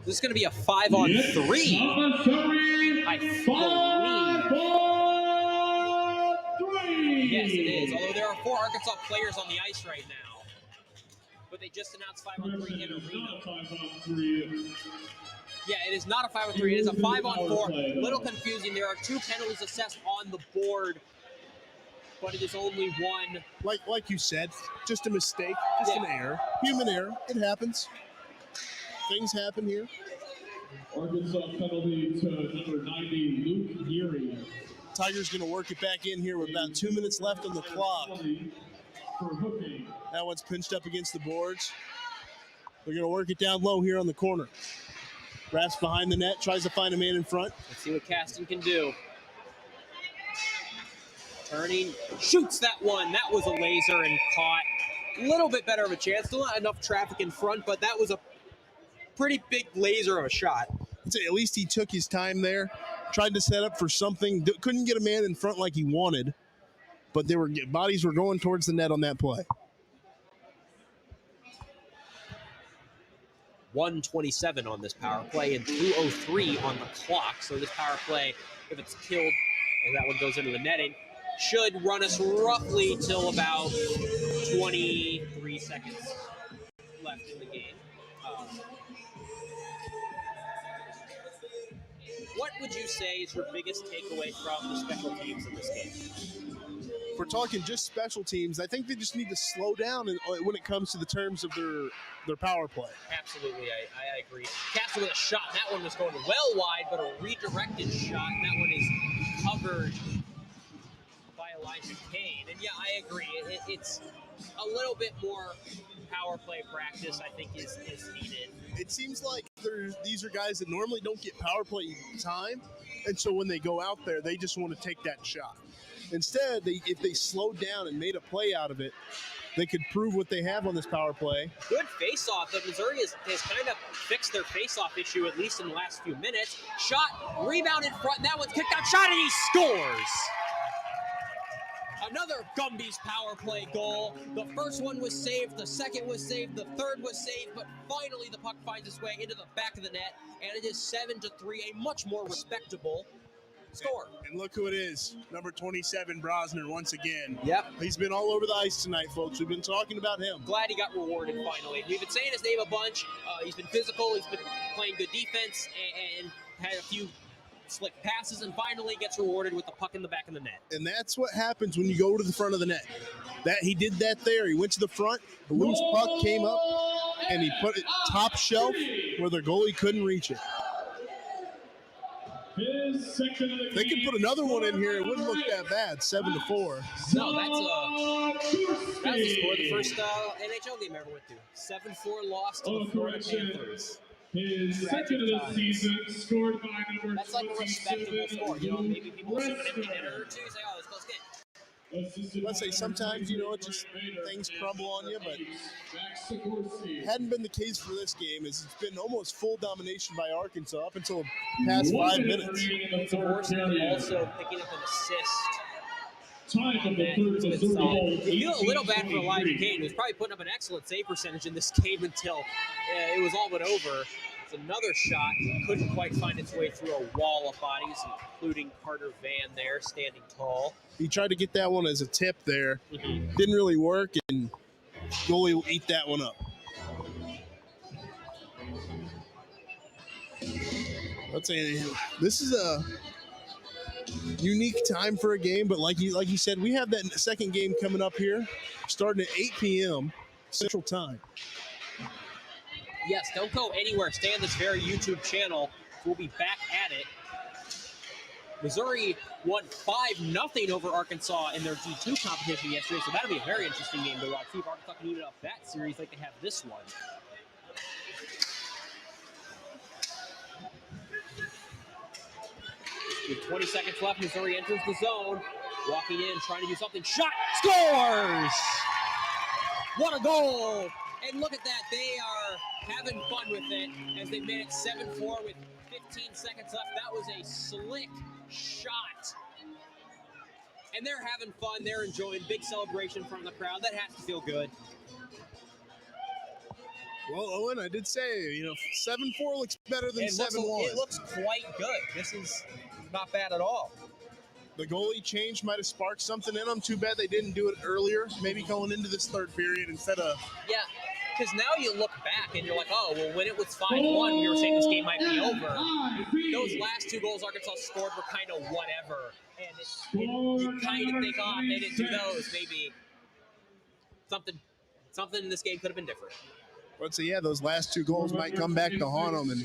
This is going to be a 5-on-3. I believe. Yes, it is. Although there are 4 Arkansas players on the ice right now. But they just announced 5-on-3 in arena. Yeah, it is not a 5-on-3. It is a 5-on-4. A little confusing. There are 2 penalties assessed on the board, but it is only 1. Like you said, just a mistake, just an error, human error. It happens. Things happen here. Arkansas penalty to number 90, Luke Geary. Tiger's going to work it back in here with about 2 minutes left on the clock. For hooking. That one's pinched up against the boards. They're going to work it down low here on the corner. Wraps behind the net, tries to find a man in front. Let's see what Caston can do. Turning, shoots that one. That was a laser and caught. A little bit better of a chance. Still not enough traffic in front, but that was a pretty big laser of a shot. I'd say at least he took his time there. Tried to set up for something. Couldn't get a man in front like he wanted, but bodies were going towards the net on that play. 1:27 on this power play and 2:03 on the clock. So this power play, if it's killed and that one goes into the netting, should run us roughly till about 23 seconds left in the game. What would you say is your biggest takeaway from the special teams in this game? If we're talking just special teams, I think they just need to slow down when it comes to the terms of their power play. Absolutely, I agree. Castle with a shot. That one was going well wide, but a redirected shot. And that one is covered by Elijah Kane. And yeah, I agree. It's a little bit more power play practice, I think, is needed. It seems like these are guys that normally don't get power play time, and so when they go out there, they just want to take that shot. Instead, if they slowed down and made a play out of it, they could prove what they have on this power play. Good face-off. But Missouri has kind of fixed their face-off issue, at least in the last few minutes. Shot, rebound in front, and that one's kicked out, shot, and he scores! Another Gumby's power play goal. The first one was saved, the second was saved, the third was saved, but finally the puck finds its way into the back of the net, and it is 7-3, a much more respectable score. And look who it is, number 27, Brosner, once again. Yep. He's been all over the ice tonight, folks. We've been talking about him. Glad he got rewarded finally. We've been saying his name a bunch. He's been physical, he's been playing good defense, and had a few slick passes, and finally gets rewarded with the puck in the back of the net. And that's what happens when you go to the front of the net. He did that there. He went to the front, the loose puck came up, and he put it top shelf where the goalie couldn't reach it. They could put another one in here. It wouldn't look that bad. 7-4. No, that's the score the first NHL game I ever went to. 7-4 loss to the Florida Panthers. His second of the season, scored by number 27. That's like a respectable score. You know, maybe people will see an empty netter or two, say, oh, it's a close game. Let's say sometimes, just things crumble on you, but hadn't been the case for this game. It's been almost full domination by Arkansas up until the past 5 minutes. Unfortunately, also picking up an assist. Time of the third Missouri goal. You feel a little bad for Elijah Kane, who's probably putting up an excellent save percentage in this game until it was all but over. It's another shot. Couldn't quite find its way through a wall of bodies, including Carter Van there, standing tall. He tried to get that one as a tip there. Didn't really work, and goalie will eat that one up. Let's say this is a unique time for a game, but like you said, we have that second game coming up here, starting at 8 p.m. Central Time. Yes, don't go anywhere. Stay on this very YouTube channel. We'll be back at it. Missouri won 5-0 over Arkansas in their D2 competition yesterday, so that'll be a very interesting game to watch. See if Arkansas can even up that series like they have this one. With 20 seconds left, Missouri enters the zone. Walking in, trying to do something. Shot! Scores! What a goal! And look at that. They are having fun with it as they made it 7-4 with 15 seconds left. That was a slick shot. And they're having fun. They're enjoying. Big celebration from the crowd. That has to feel good. Well, Owen, I did say, 7-4 looks better than 7-1. It looks quite good. This is not bad at all. The goalie change might have sparked something in them. Too bad they didn't do it earlier, maybe going into this third period instead of... Yeah, because now you look back and you're like, oh, well, when it was 5-1, we were saying this game might be over. Those last two goals Arkansas scored were kind of whatever. And you kind of think, oh, if they didn't do those, maybe something in this game could have been different. But so, yeah, those last two goals might come back to haunt them. And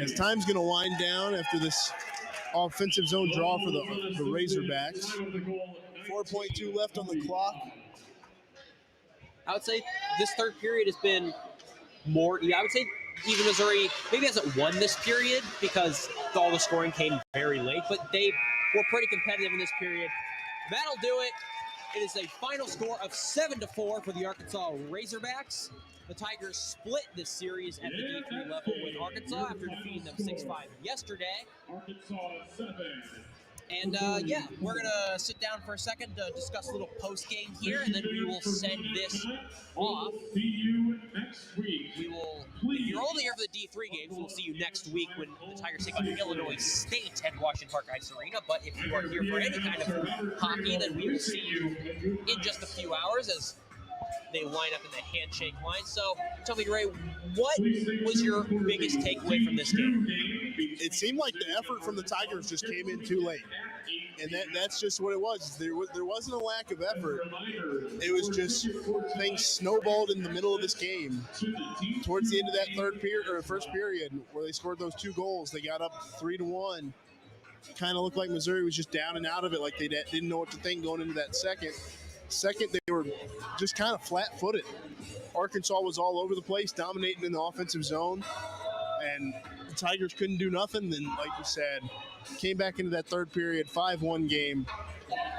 as time's going to wind down after this offensive zone draw for the Razorbacks. 4.2 left on the clock. I would say this third period has been more, I would say even Missouri maybe hasn't won this period because all the scoring came very late, but they were pretty competitive in this period. That'll do it. It is a final score of 7-4 for the Arkansas Razorbacks. The Tigers split this series at the D3 level with Arkansas after defeating them 6-5 yesterday. Arkansas 7. And yeah, we're going to sit down for a second to discuss a little post-game here, and then we will send this off. See you next week. We will, if you're only here for the D3 games, we'll see you next week when the Tigers take on Illinois State at Washington Park Ice Arena. But if you are here for any kind of hockey, then we will see you in just a few hours as they line up in the handshake line. So tell me, Ray, what was your biggest takeaway from this game? It seemed like the effort from the Tigers just came in too late. And that's just what it was. There wasn't a lack of effort. It was just things snowballed in the middle of this game. Towards the end of that third period or first period, where they scored those two goals, they got up 3-1. Kind of looked like Missouri was just down and out of it, like they didn't know what to think going into that second. Second, they were just kind of flat-footed. Arkansas was all over the place, dominating in the offensive zone, and the Tigers couldn't do nothing. Then, like you said, came back into that third period, 5-1 game,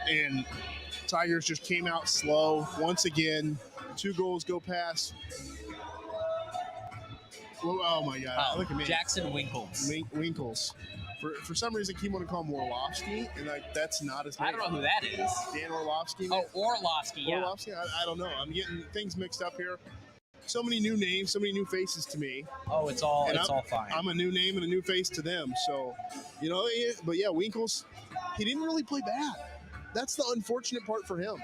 and Tigers just came out slow once again. Two goals go past. Oh my God! Look at me, Jackson Winkles. Winkles. For some reason, I keep wanting to call him Orlovsky, and that's not his name. I don't know who that is. Dan Orlovsky. Oh, Orlovsky, yeah. Orlovsky? I don't know. I'm getting things mixed up here. So many new names, so many new faces to me. Oh, it's all fine. I'm a new name and a new face to them. So, but yeah, Winkles, he didn't really play bad. That's the unfortunate part for him.